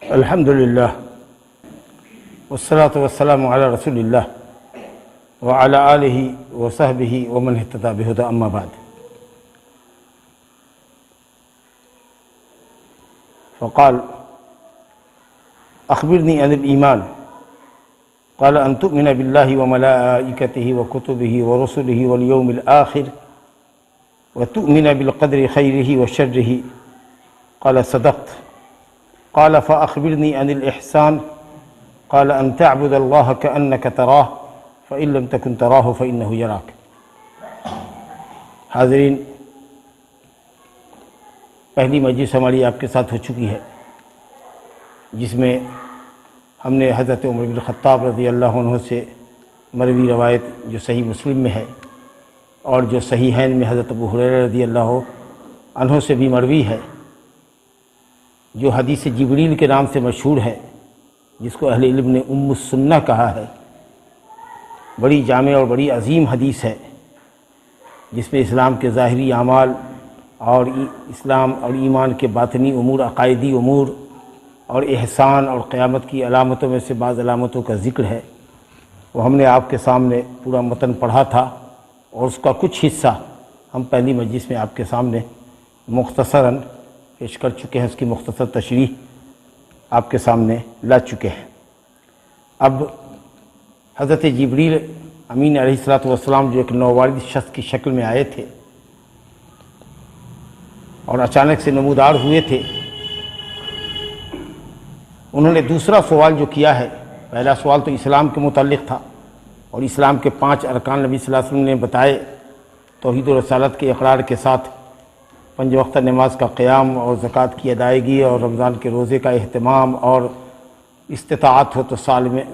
الحمد للہ والصلاة والسلام علی رسول اللہ وعلی آلہ وصحبہ ومن اہتدی بہدیہ اما بعد۔ فقال اخبرنی عن الایمان قال ان تؤمن باللہ وملائکتہ وکتبہ ورسلہ والیوم الآخر وتؤمن بالقدر خیرہ وشرہ قال صدقت قال فأخبرني عن الإحسان قال أن تعبد الله كأنك تراه فإن لم تكن تراه فإنه يراك۔ حاضرین، پہلی مجلس ہماری آپ کے ساتھ ہو چکی ہے جس میں ہم نے حضرت عمر بن الخطاب رضی اللہ عنہ سے مروی روایت جو صحیح مسلم میں ہے اور جو صحیحین میں حضرت ابو ہریرہ رضی اللہ عنہ سے بھی مروی ہے، جو حدیث جبریل کے نام سے مشہور ہے، جس کو اہل علم نے ام السنہ کہا ہے، بڑی جامع اور بڑی عظیم حدیث ہے جس میں اسلام کے ظاہری اعمال اور اسلام اور ایمان کے باطنی امور، عقائدی امور اور احسان اور قیامت کی علامتوں میں سے بعض علامتوں کا ذکر ہے۔ وہ ہم نے آپ کے سامنے پورا متن پڑھا تھا اور اس کا کچھ حصہ ہم پہلی مجلس میں آپ کے سامنے مختصراً پیش کر چکے ہیں، اس کی مختصر تشریح آپ کے سامنے لا چکے ہیں۔ اب حضرت جبریل امین علیہ السلام جو ایک نووارد شخص کی شکل میں آئے تھے اور اچانک سے نمودار ہوئے تھے، انہوں نے دوسرا سوال جو کیا ہے، پہلا سوال تو اسلام کے متعلق تھا اور اسلام کے 5 ارکان نبی صلی اللہ علیہ وسلم نے بتائے، توحید و رسالت کے اقرار کے ساتھ 5 وقتہ نماز کا قیام اور زکوٰۃ کی ادائیگی اور رمضان کے روزے کا اہتمام، اور استطاعت ہو تو سال میں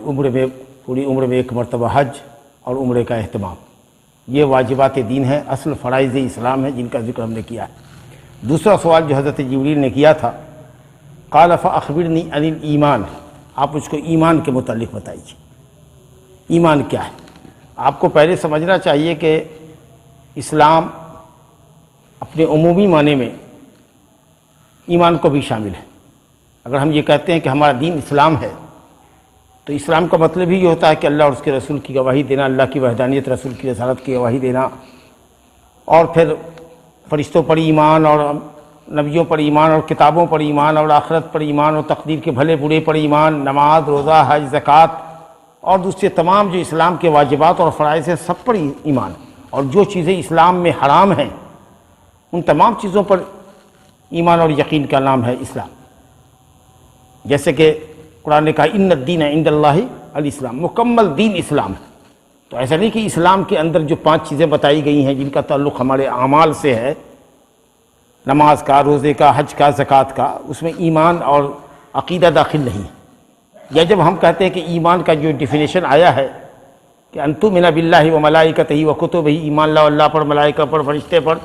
پوری عمر میں 1 مرتبہ حج اور عمرے کا اہتمام۔ یہ واجبات دین ہیں، اصل فرائض اسلام ہیں جن کا ذکر ہم نے کیا ہے۔ دوسرا سوال جو حضرت جبریل نے کیا تھا، قال فاخبرنی عن الایمان، آپ مجھ کو ایمان کے متعلق بتائیے، ایمان کیا ہے۔ آپ کو پہلے سمجھنا چاہیے کہ اسلام اپنے عمومی معنی میں ایمان کو بھی شامل ہے۔ اگر ہم یہ کہتے ہیں کہ ہمارا دین اسلام ہے تو اسلام کا مطلب ہی یہ ہوتا ہے کہ اللہ اور اس کے رسول کی گواہی دینا، اللہ کی وحدانیت، رسول کی رسالت کی گواہی دینا، اور پھر فرشتوں پر ایمان اور نبیوں پر ایمان اور کتابوں پر ایمان اور آخرت پر ایمان اور تقدیر کے بھلے برے پر ایمان، نماز، روزہ، حج، زکوٰۃ اور دوسرے تمام جو اسلام کے واجبات اور فرائض ہیں سب پر ایمان، اور جو چیزیں اسلام میں حرام ہیں ان تمام چیزوں پر ایمان اور یقین کا نام ہے اسلام۔ جیسے کہ قرآن نے کہا ان الدین عند اللہ الاسلام، مکمل دین اسلام ہے۔ تو ایسا نہیں کہ اسلام کے اندر جو 5 چیزیں بتائی گئی ہیں جن کا تعلق ہمارے اعمال سے ہے، نماز کا، روزے کا، حج کا، زکوٰۃ کا، اس میں ایمان اور عقیدہ داخل نہیں ہے۔ یا جب ہم کہتے ہیں کہ ایمان کا جو ڈیفینیشن آیا ہے کہ ان تؤمن باللہ وملائکتہ وکتبہ، ایمان لاؤ اللہ پر، ملائکہ پر، فرشتے پر،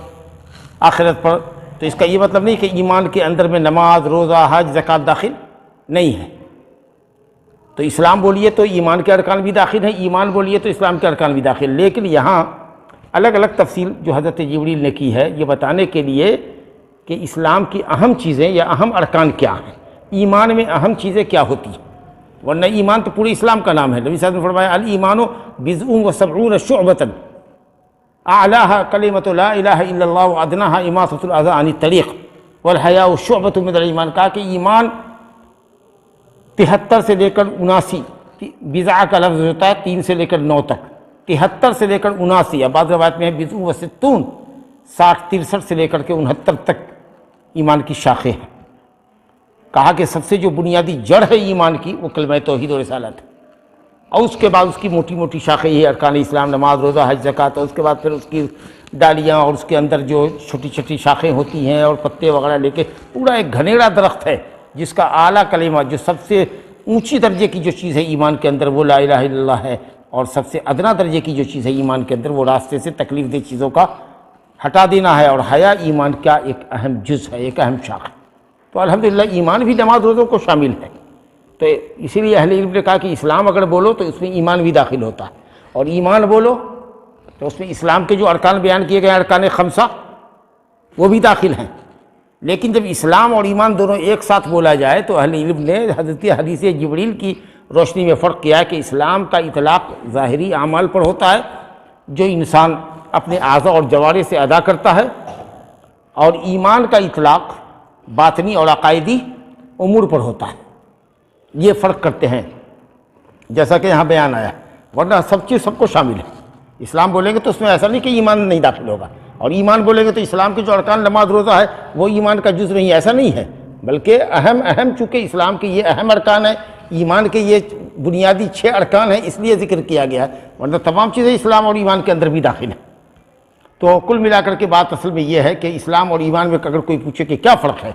آخرت پر، تو اس کا یہ مطلب نہیں کہ ایمان کے اندر میں نماز، روزہ، حج، زکوٰۃ داخل نہیں ہے۔ تو اسلام بولیے تو ایمان کے ارکان بھی داخل ہیں، ایمان بولیے تو اسلام کے ارکان بھی داخل، لیکن یہاں الگ الگ تفصیل جو حضرت جبریل نے کی ہے یہ بتانے کے لیے کہ اسلام کی اہم چیزیں یا اہم ارکان کیا ہیں، ایمان میں اہم چیزیں کیا ہوتی ہیں، ورنہ ایمان تو پورے اسلام کا نام ہے۔ نبی صلی اللہ علیہ وسلم نے فرمایا الایمان بضع و 70 شعبۃ اعلاها کلمۃ لا الہ الا اللہ وادناها اماطۃ الاذى عن الطریق والحیاء شعبۃ من الایمان، کہا کہ ایمان 73 سے لے کر 79، بضع کا لفظ ہوتا ہے 3 سے لے کر 9 تک، 73 سے لے کر 79، یا بعض روایت میں ہے بضع و 60، 60 63 سے لے کر کے 69 تک ایمان کی شاخیں ہیں۔ کہا کہ سب سے جو بنیادی جڑ ہے ایمان کی وہ کلمہ توحید و رسالت ہے، اور اس کے بعد اس کی موٹی موٹی شاخیں یہ ارکان اسلام، نماز، روزہ، حج، زکوٰۃ، اور اس کے بعد پھر اس کی ڈالیاں اور اس کے اندر جو چھوٹی چھوٹی شاخیں ہوتی ہیں اور پتے وغیرہ لے کے پورا ایک گھنیرا درخت ہے جس کا اعلیٰ کلمہ، جو سب سے اونچی درجے کی جو چیز ہے ایمان کے اندر وہ لا الہ الا اللہ ہے، اور سب سے ادنا درجے کی جو چیز ہے ایمان کے اندر وہ راستے سے تکلیف دہ چیزوں کا ہٹا دینا ہے، اور حیا ایمان کا ایک اہم جز ہے، ایک اہم شاخ ہے۔ تو الحمدللہ ایمان بھی نماز روزوں کو شامل ہے۔ تو اسی لیے اہل علم نے کہا کہ اسلام اگر بولو تو اس میں ایمان بھی داخل ہوتا ہے، اور ایمان بولو تو اس میں اسلام کے جو ارکان بیان کیے گئے ارکان خمسہ وہ بھی داخل ہیں، لیکن جب اسلام اور ایمان دونوں ایک ساتھ بولا جائے تو اہل علم نے حضرت حدیث جبریل کی روشنی میں فرق کیا ہے کہ اسلام کا اطلاق ظاہری اعمال پر ہوتا ہے جو انسان اپنے اعضاء اور جوارح سے ادا کرتا ہے، اور ایمان کا اطلاق باطنی اور عقائدی امور پر ہوتا ہے۔ یہ فرق کرتے ہیں جیسا کہ یہاں بیان آیا، ورنہ سب چیز سب کو شامل ہے۔ اسلام بولیں گے تو اس میں ایسا نہیں کہ ایمان نہیں داخل ہوگا، اور ایمان بولیں گے تو اسلام کے جو ارکان نماز روزہ ہے وہ ایمان کا جز نہیں ہے، ایسا نہیں ہے، بلکہ اہم چونکہ اسلام کے یہ اہم ارکان ہیں، ایمان کے یہ بنیادی 6 ارکان ہیں، اس لیے ذکر کیا گیا ہے، ورنہ تمام چیزیں اسلام اور ایمان کے اندر بھی داخل ہیں۔ تو کل ملا کر کے بات اصل میں یہ ہے کہ اسلام اور ایمان میں اگر کوئی پوچھے کہ کیا فرق ہے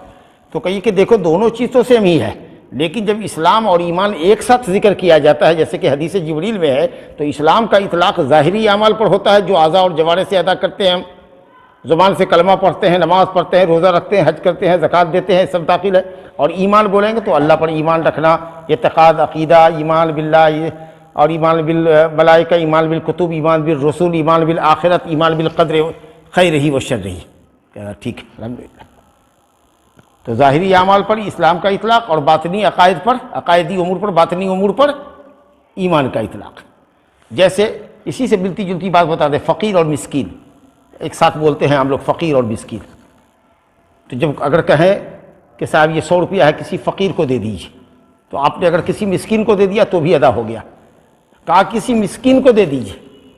تو کہیے کہ دیکھو دونوں چیز تو سیم ہی ہے، لیکن جب اسلام اور ایمان ایک ساتھ ذکر کیا جاتا ہے جیسے کہ حدیث جبریل میں ہے، تو اسلام کا اطلاق ظاہری اعمال پر ہوتا ہے جو اعضاء اور جوارح سے ادا کرتے ہیں، ہم زبان سے کلمہ پڑھتے ہیں، نماز پڑھتے ہیں، روزہ رکھتے ہیں، حج کرتے ہیں، زکوٰۃ دیتے ہیں، سب داخل ہے۔ اور ایمان بولیں گے تو اللہ پر ایمان رکھنا، اعتقاد، عقیدہ، ایمان باللہ اور ایمان بالملائکہ، ایمان بالکتب، ایمان بالرسول، ایمان بالآخرت، ایمان بالقدر خیرہ و شرہ۔ ٹھیک ہے، الحمدللہ۔ تو ظاہری اعمال پر اسلام کا اطلاق اور باطنی عقائد پر، عقائدی امور پر، باطنی امور پر ایمان کا اطلاق۔ جیسے اسی سے ملتی جلتی بات بتا دیں، فقیر اور مسکین ایک ساتھ بولتے ہیں ہم لوگ، فقیر اور مسکین۔ تو جب اگر کہیں کہ صاحب یہ 100 روپیہ ہے کسی فقیر کو دے دیجیے، تو آپ نے اگر کسی مسکین کو دے دیا تو بھی ادا ہو گیا۔ کہا کسی مسکین کو دے دیجیے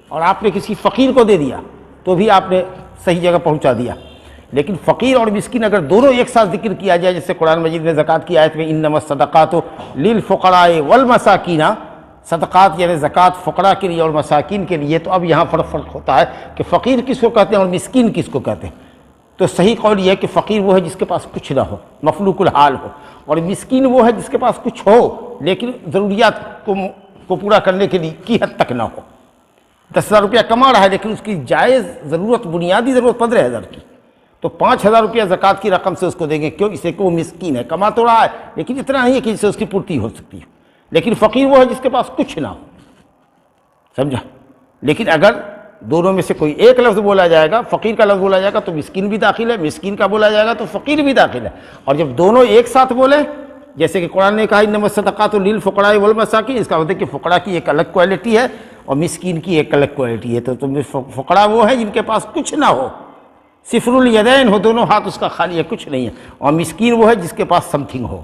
اور آپ نے کسی فقیر کو دے دیا تو بھی آپ نے صحیح جگہ پہنچا دیا۔ لیکن فقیر اور مسکین اگر دونوں ایک ساتھ ذکر کیا جائے، جیسے قرآن مجید میں زکوٰۃ کی آیت میں انما الصدقات للفقراء والمساکین، صدقات یعنی زکوٰۃ فقراء کے لیے اور مساکین کے لیے، تو اب یہاں فرق ہوتا ہے کہ فقیر کس کو کہتے ہیں اور مسکین کس کو کہتے ہیں۔ تو صحیح قول یہ ہے کہ فقیر وہ ہے جس کے پاس کچھ نہ ہو، مفلوق الحال ہو، اور مسکین وہ ہے جس کے پاس کچھ ہو لیکن ضروریات کو پورا کرنے کے لیے کی حد تک نہ ہو۔ 10,000 روپیہ کما رہا ہے لیکن اس کی جائز ضرورت، بنیادی ضرورت 15,000 کی، تو 5,000 روپیہ زکوٰۃ کی رقم سے اس کو دیں گے، کیوں؟ اسے کہ وہ مسکین ہے، کما تو رہا ہے لیکن اتنا نہیں ہے کہ جس سے اس کی پورتی ہو سکتی ہے۔ لیکن فقیر وہ ہے جس کے پاس کچھ نہ ہو، سمجھا؟ لیکن اگر دونوں میں سے کوئی ایک لفظ بولا جائے گا، فقیر کا لفظ بولا جائے گا تو مسکین بھی داخل ہے، مسکین کا بولا جائے گا تو فقیر بھی داخل ہے۔ اور جب دونوں ایک ساتھ بولے، جیسے کہ قرآن نے کہا انما الصدقات للفقراء والمساکین، اس کا مطلب کہ فقراء کی ایک الگ کوالٹی ہے اور مسکین کی ایک الگ کوالٹی ہے۔ تو تم فقراء وہ ہے جن کے پاس کچھ نہ ہو، صفر الیدین ہو، دونوں ہاتھ اس کا خالی ہے، کچھ نہیں ہے، اور مسکین وہ ہے جس کے پاس سم تھنگ ہو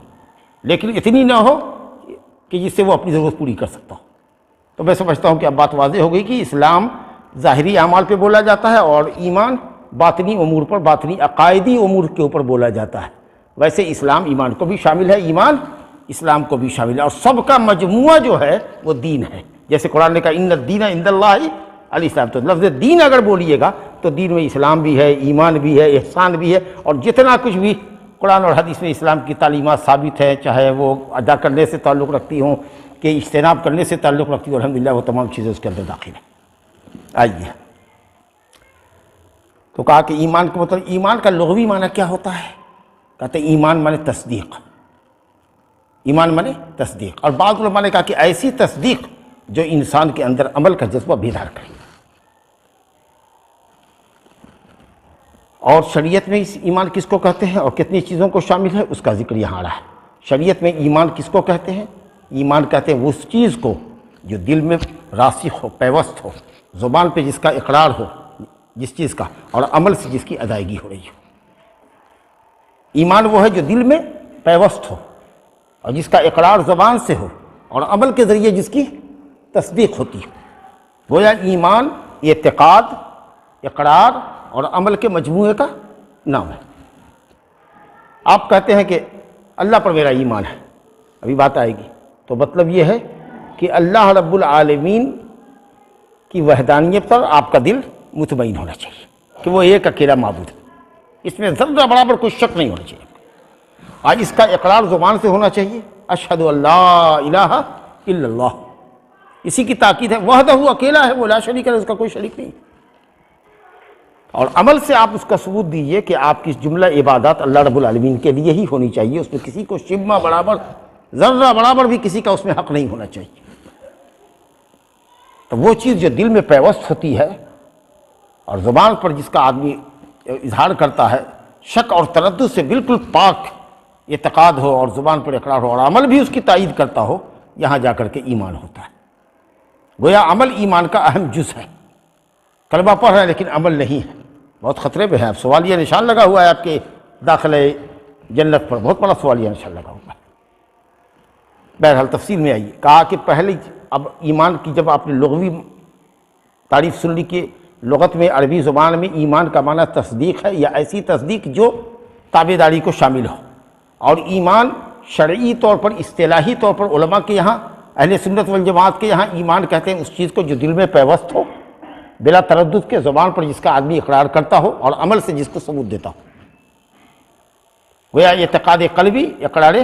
لیکن اتنی نہ ہو کہ جس سے وہ اپنی ضرورت پوری کر سکتا ہو۔ تو میں سمجھتا ہوں کہ اب بات واضح ہو گئی کہ اسلام ظاہری اعمال پہ بولا جاتا ہے اور ایمان باطنی امور پر، باطنی عقائدی امور کے اوپر بولا جاتا ہے۔ ویسے اسلام ایمان کو بھی شامل ہے، ایمان اسلام کو بھی شامل ہے، اور سب کا مجموعہ جو ہے وہ دین ہے۔ جیسے قرآن نے کہا ان الدین عند اللہ الاسلام، تو لفظ دین اگر بولیے گا تو دین میں اسلام بھی ہے، ایمان بھی ہے، احسان بھی ہے، اور جتنا کچھ بھی قرآن اور حدیث میں اسلام کی تعلیمات ثابت ہیں، چاہے وہ ادا کرنے سے تعلق رکھتی ہوں کہ اجتناب کرنے سے تعلق رکھتی ہوں، الحمدللہ وہ تمام چیزیں اس کے اندر داخل ہیں۔ آئیے، تو کہا کہ ایمان کا مطلب، ایمان کا لغوی معنی کیا ہوتا ہے؟ کہتے ہیں ایمان مانے تصدیق، ایمان مانے تصدیق، اور بعض علماء نے کہا کہ ایسی تصدیق جو انسان کے اندر عمل کا جذبہ بیدار کرے۔ اور شریعت میں اس ایمان کس کو کہتے ہیں اور کتنی چیزوں کو شامل ہے اس کا ذکر یہاں آ رہا ہے۔ شریعت میں ایمان کس کو کہتے ہیں؟ ایمان کہتے ہیں اس چیز کو جو دل میں راسخ ہو، پیوست ہو، زبان پہ جس کا اقرار ہو جس چیز کا، اور عمل سے جس کی ادائیگی ہو رہی ہو۔ ایمان وہ ہے جو دل میں پیوست ہو اور جس کا اقرار زبان سے ہو اور عمل کے ذریعے جس کی تصدیق ہوتی ہے۔ گویا ایمان اعتقاد، اقرار اور عمل کے مجموعے کا نام ہے۔ آپ کہتے ہیں کہ اللہ پر میرا ایمان ہے، ابھی بات آئے گی، تو مطلب یہ ہے کہ اللہ رب العالمین کی وحدانیت پر آپ کا دل مطمئن ہونا چاہیے کہ وہ ایک اکیلا معبود ہے، اس میں ذرہ برابر کوئی شک نہیں ہونا چاہیے۔ آج اس کا اقرار زبان سے ہونا چاہیے، اشہد ان لا الہ الا اللہ، اسی کی تاکید ہے، وحدہ اکیلا ہے، وہ لا شریک ہے، اس کا کوئی شریک نہیں۔ اور عمل سے آپ اس کا ثبوت دیجئے کہ آپ کی جملہ عبادات اللہ رب العالمین کے لیے ہی ہونی چاہیے، اس میں کسی کو شبہ برابر، ذرہ برابر بھی کسی کا اس میں حق نہیں ہونا چاہیے۔ تو وہ چیز جو دل میں پیوست ہوتی ہے اور زبان پر جس کا آدمی اظہار کرتا ہے، شک اور تردد سے بالکل پاک اعتقاد ہو اور زبان پر اقرار ہو اور عمل بھی اس کی تائید کرتا ہو، یہاں جا کر کے ایمان ہوتا ہے۔ گویا عمل ایمان کا اہم جز ہے۔ کلمہ پڑھ رہا ہے لیکن عمل نہیں ہے، بہت خطرے پہ ہے۔ اب سوالیہ نشان لگا ہوا ہے آپ کے داخلے جنت پر، بہت بڑا سوالیہ نشان لگا ہوا ہے۔ بہرحال تفصیل میں آئیے، کہا کہ پہلے اب ایمان کی جب آپ نے لغوی تعریف سن لی کہ لغت میں عربی زبان میں ایمان کا معنی تصدیق ہے، یا ایسی تصدیق جو تابعداری کو شامل ہو، اور ایمان شرعی طور پر اصطلاحی طور پر علماء کے یہاں، اہل سنت والجماعت کے یہاں ایمان کہتے ہیں اس چیز کو جو دل میں پیوست ہو، بلا تردد کے، زبان پر جس کا آدمی اقرار کرتا ہو اور عمل سے جس کو ثبوت دیتا ہو۔ گویا اعتقاد قلبی، اقرار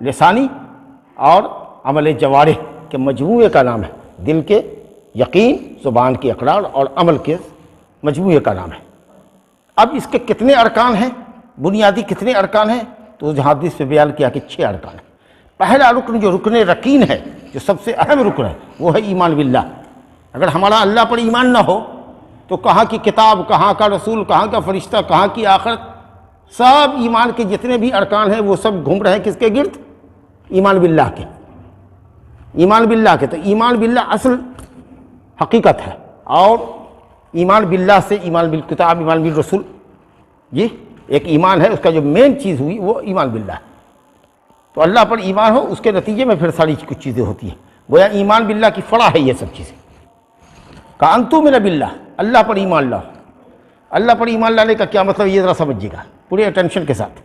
لسانی اور عمل جوارح کے مجموعے کا نام ہے۔ دل کے یقین، زبان کے اقرار اور عمل کے مجموعے کا نام ہے۔ اب اس کے کتنے ارکان ہیں، بنیادی کتنے ارکان ہیں، تو اس حدیث پہ بیان کیا کہ 6 ارکان ہیں۔ پہلا رکن جو رکن رکین ہے، جو سب سے اہم رکن ہے، وہ ہے ایمان باللہ۔ اگر ہمارا اللہ پر ایمان نہ ہو تو کہاں کی کتاب، کہاں کا رسول، کہاں کا فرشتہ، کہاں کی آخرت، سب ایمان کے جتنے بھی ارکان ہیں وہ سب گھوم رہے ہیں کس کے گرد؟ ایمان باللہ کے۔ ایمان باللہ کے، تو ایمان باللہ اصل حقیقت ہے، اور ایمان باللہ سے ایمان بالکتاب، ایمان بالرسول، جی ایک ایمان ہے، اس کا جو مین چیز ہوئی وہ ایمان باللہ ہے۔ تو اللہ پر ایمان ہو، اس کے نتیجے میں پھر ساری کچھ چیزیں ہوتی ہیں۔ گویا ایمان باللہ کی فرع ہے یہ سب چیزیں۔ کہا ان تؤمن باللہ، اللہ پر ایمان لاؤ۔ اللہ پر ایمان لانے کا کیا مطلب، یہ ذرا سمجھیے گا پورے اٹینشن کے ساتھ۔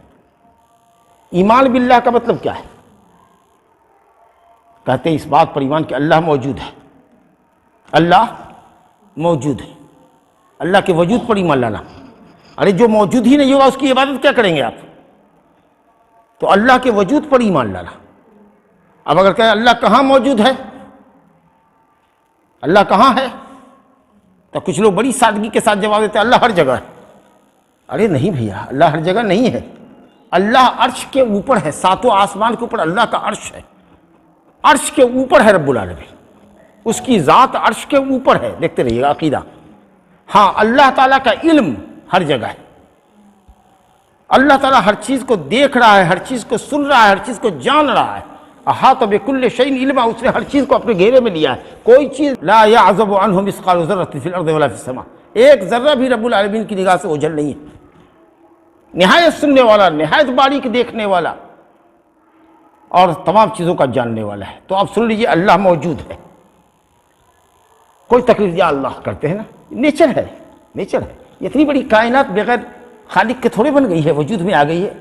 ایمان باللہ کا مطلب کیا ہے؟ کہتے ہیں اس بات پر ایمان کہ اللہ موجود ہے، اللہ موجود ہے، اللہ کے وجود پر ایمان لانا۔ ارے جو موجود ہی نہیں ہوگا اس کی عبادت کیا کریں گے آپ؟ تو اللہ کے وجود پر ایمان لانا۔ اب اگر کہیں اللہ کہاں موجود ہے، اللہ کہاں ہے، تو کچھ لوگ بڑی سادگی کے ساتھ جواب دیتے ہیں اللہ ہر جگہ ہے۔ ارے نہیں بھیا، اللہ ہر جگہ نہیں ہے۔ اللہ عرش کے اوپر ہے، 7 آسمان کے اوپر اللہ کا عرش ہے، عرش کے اوپر ہے رب العالمین، اس کی ذات عرش کے اوپر ہے۔ دیکھتے رہیے گا عقیدہ۔ ہاں اللہ تعالیٰ کا علم ہر جگہ ہے، اللہ تعالیٰ ہر چیز کو دیکھ رہا ہے، ہر چیز کو سن رہا ہے، ہر چیز کو جان رہا ہے۔ احاط بکل شیء علما، اس نے ہر چیز کو اپنے گھیرے میں لیا ہے۔ کوئی چیز لا یعزب عنہ مثقال ذرۃ فی الارض ولا فی السماء، ایک ذرہ بھی رب العالمین کی نگاہ سے اوجھل نہیں ہے۔ نہایت سننے والا، نہایت باریک دیکھنے والا، اور تمام چیزوں کا جاننے والا ہے۔ تو آپ سن لیجئے اللہ موجود ہے۔ کوئی تکلیف یا اللہ کرتے ہیں نا، نیچر ہے، نیچر ہے۔ اتنی بڑی کائنات بغیر خالق کے تھوڑے بن گئی ہے، وجود میں آ گئی ہے۔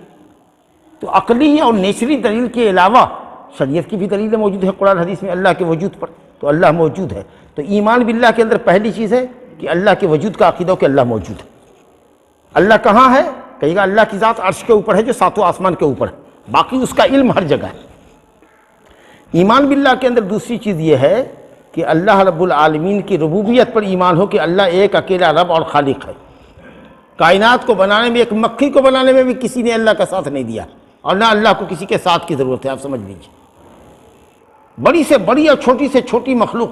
تو عقلی اور نیچری دلیل کے علاوہ شریعت کی بھی دلیلیں موجود ہے قرآن حدیث میں اللہ کے وجود پر۔ تو اللہ موجود ہے۔ تو ایمان باللہ کے اندر پہلی چیز ہے کہ اللہ کے وجود کا عقیدہ ہو کہ اللہ موجود ہے۔ اللہ کہاں ہے؟ کہے گا اللہ کی ذات عرش کے اوپر ہے جو 7 آسمان کے اوپر ہے، باقی اس کا علم ہر جگہ ہے۔ ایمان باللہ کے اندر دوسری چیز یہ ہے کہ اللہ رب العالمین کی ربوبیت پر ایمان ہو کہ اللہ ایک اکیلا رب اور خالق ہے۔ کائنات کو بنانے میں، ایک مکھی کو بنانے میں بھی کسی نے اللہ کا ساتھ نہیں دیا، اور نہ اللہ کو کسی کے ساتھ کی ضرورت ہے۔ آپ سمجھ لیجیے، بڑی سے بڑی اور چھوٹی سے چھوٹی مخلوق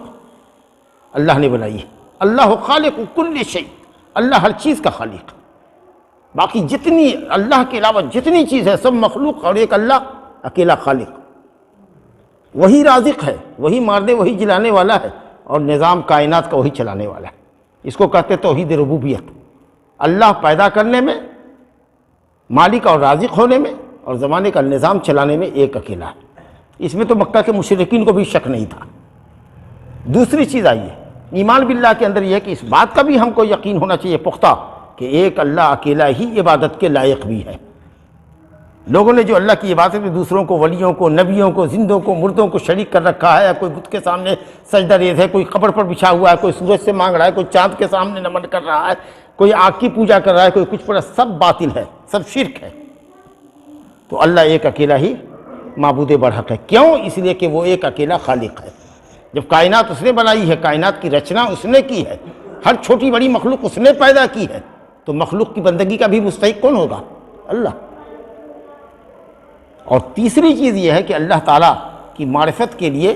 اللہ نے بنائی ہے۔ اللہ خالق کل شیء، اللہ ہر چیز کا خالق۔ باقی جتنی اللہ کے علاوہ جتنی چیز ہے سب مخلوق، اور ایک اللہ اکیلا خالق۔ وہی رازق ہے، وہی مارنے وہی جلانے والا ہے، اور نظام کائنات کا وہی چلانے والا ہے۔ اس کو کہتے ہیں توحید ربوبیت۔ اللہ پیدا کرنے میں، مالک اور رازق ہونے میں، اور زمانے کا نظام چلانے میں ایک اکیلا ہے۔ اس میں تو مکہ کے مشرکین کو بھی شک نہیں تھا۔ دوسری چیز آئیے ایمان باللہ کے اندر یہ ہے کہ اس بات کا بھی ہم کو یقین ہونا چاہیے پختہ کہ ایک اللہ اکیلا ہی عبادت کے لائق بھی ہے۔ لوگوں نے جو اللہ کی عبادت میں دوسروں کو، ولیوں کو، نبیوں کو، زندوں کو، مردوں کو شریک کر رکھا ہے، کوئی بت کے سامنے سجدہ ریز ہے، کوئی قبر پر بچھا ہوا ہے، کوئی سورج سے مانگ رہا ہے، کوئی چاند کے سامنے نمن کر رہا ہے، کوئی آگ کی پوجا کر رہا ہے، کوئی کچھ پر، سب باطل ہے، سب شرک ہے۔ تو اللہ ایک اکیلا ہی معبود برحق ہے۔ کیوں؟ اس لیے کہ وہ ایک اکیلا خالق ہے۔ جب کائنات اس نے بنائی ہے، کائنات کی رچنا اس نے کی ہے، ہر چھوٹی بڑی مخلوق اس نے پیدا کی ہے، تو مخلوق کی بندگی کا بھی مستحق کون ہوگا؟ اللہ۔ اور تیسری چیز یہ ہے کہ اللہ تعالیٰ کی معرفت کے لیے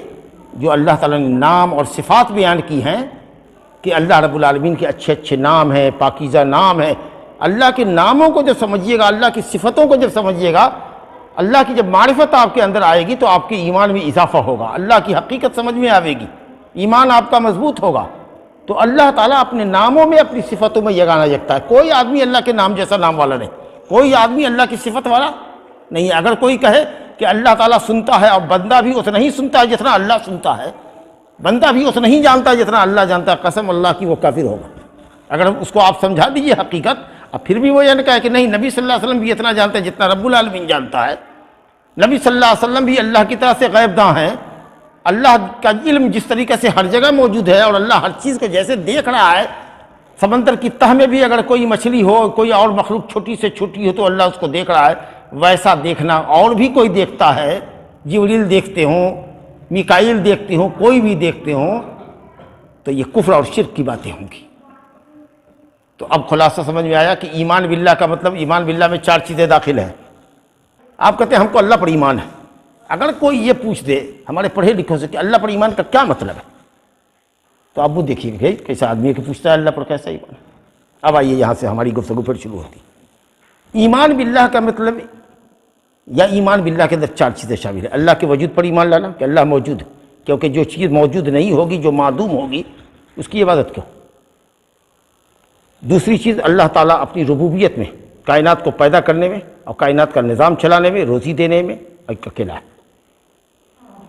جو اللہ تعالیٰ نے نام اور صفات بیان کی ہیں کہ اللہ رب العالمین کے اچھے اچھے نام ہیں، پاکیزہ نام ہیں، اللہ کے ناموں کو جب سمجھیے گا، اللہ کی صفتوں کو جب سمجھیے گا، اللہ کی جب معرفت آپ کے اندر آئے گی تو آپ کے ایمان میں اضافہ ہوگا، اللہ کی حقیقت سمجھ میں آئے گی، ایمان آپ کا مضبوط ہوگا۔ تو اللہ تعالیٰ اپنے ناموں میں اپنی صفتوں میں یگانہ یکتا ہے۔ کوئی آدمی اللہ کے نام جیسا نام والا نہیں، کوئی آدمی اللہ کی صفت والا نہیں ہے۔ اگر کوئی کہے کہ اللہ تعالیٰ سنتا ہے اور بندہ بھی اتنا ہی سنتا ہے جتنا اللہ سنتا ہے، بندہ بھی اتنا ہی جانتا ہے جتنا اللہ جانتا ہے، قسم اللہ کی وہ کافر ہوگا۔ اگر اس کو آپ سمجھا دیجئے حقیقت، اب پھر بھی وہ یہ نہ کہے کہ نہیں نبی صلی اللہ علیہ وسلم بھی اتنا جانتے ہیں جتنا رب العالمین جانتا ہے، نبی صلی اللہ علیہ وسلم بھی اللہ کی طرف سے غیب داں ہیں، اللہ کا علم جس طریقے سے ہر جگہ موجود ہے اور اللہ ہر چیز کو جیسے دیکھ رہا ہے، سمندر کی تہ میں بھی اگر کوئی مچھلی ہو، کوئی اور مخلوق چھوٹی سے چھوٹی ہو تو اللہ اس کو دیکھ رہا ہے، ویسا دیکھنا اور بھی کوئی دیکھتا ہے، جبریل دیکھتے ہوں، میکائیل دیکھتے ہوں، کوئی بھی دیکھتے ہوں، تو یہ کفر اور شرک کی باتیں ہوں گی۔ تو اب خلاصہ سمجھ میں آیا کہ ایمان باللہ کا مطلب، ایمان باللہ میں 4 چیزیں داخل ہیں۔ آپ کہتے ہیں ہم کو اللہ پر ایمان ہے۔ اگر کوئی یہ پوچھ دے ہمارے پڑھے لکھوں سے کہ اللہ پر ایمان کا کیا مطلب ہے، تو اب وہ دیکھیے کہ کیسا آدمی ہے کہ پوچھتا ہے اللہ پر کیسا ایمان۔ اب آئیے یہاں سے ہماری گفتگو پھر شروع ہوتی۔ ایمان باللہ کا مطلب، یا ایمان باللہ کے اندر 4 چیزیں شامل ہیں۔ اللہ کے وجود پر ایمان لانا کہ اللہ موجود ہے، کیونکہ جو چیز موجود نہیں ہوگی، جو معدوم ہوگی، اس کی عبادت کیوں۔ دوسری چیز، اللہ تعالیٰ اپنی ربوبیت میں، کائنات کو پیدا کرنے میں اور کائنات کا نظام چلانے میں، روزی دینے میں ایک اکیلا ہے۔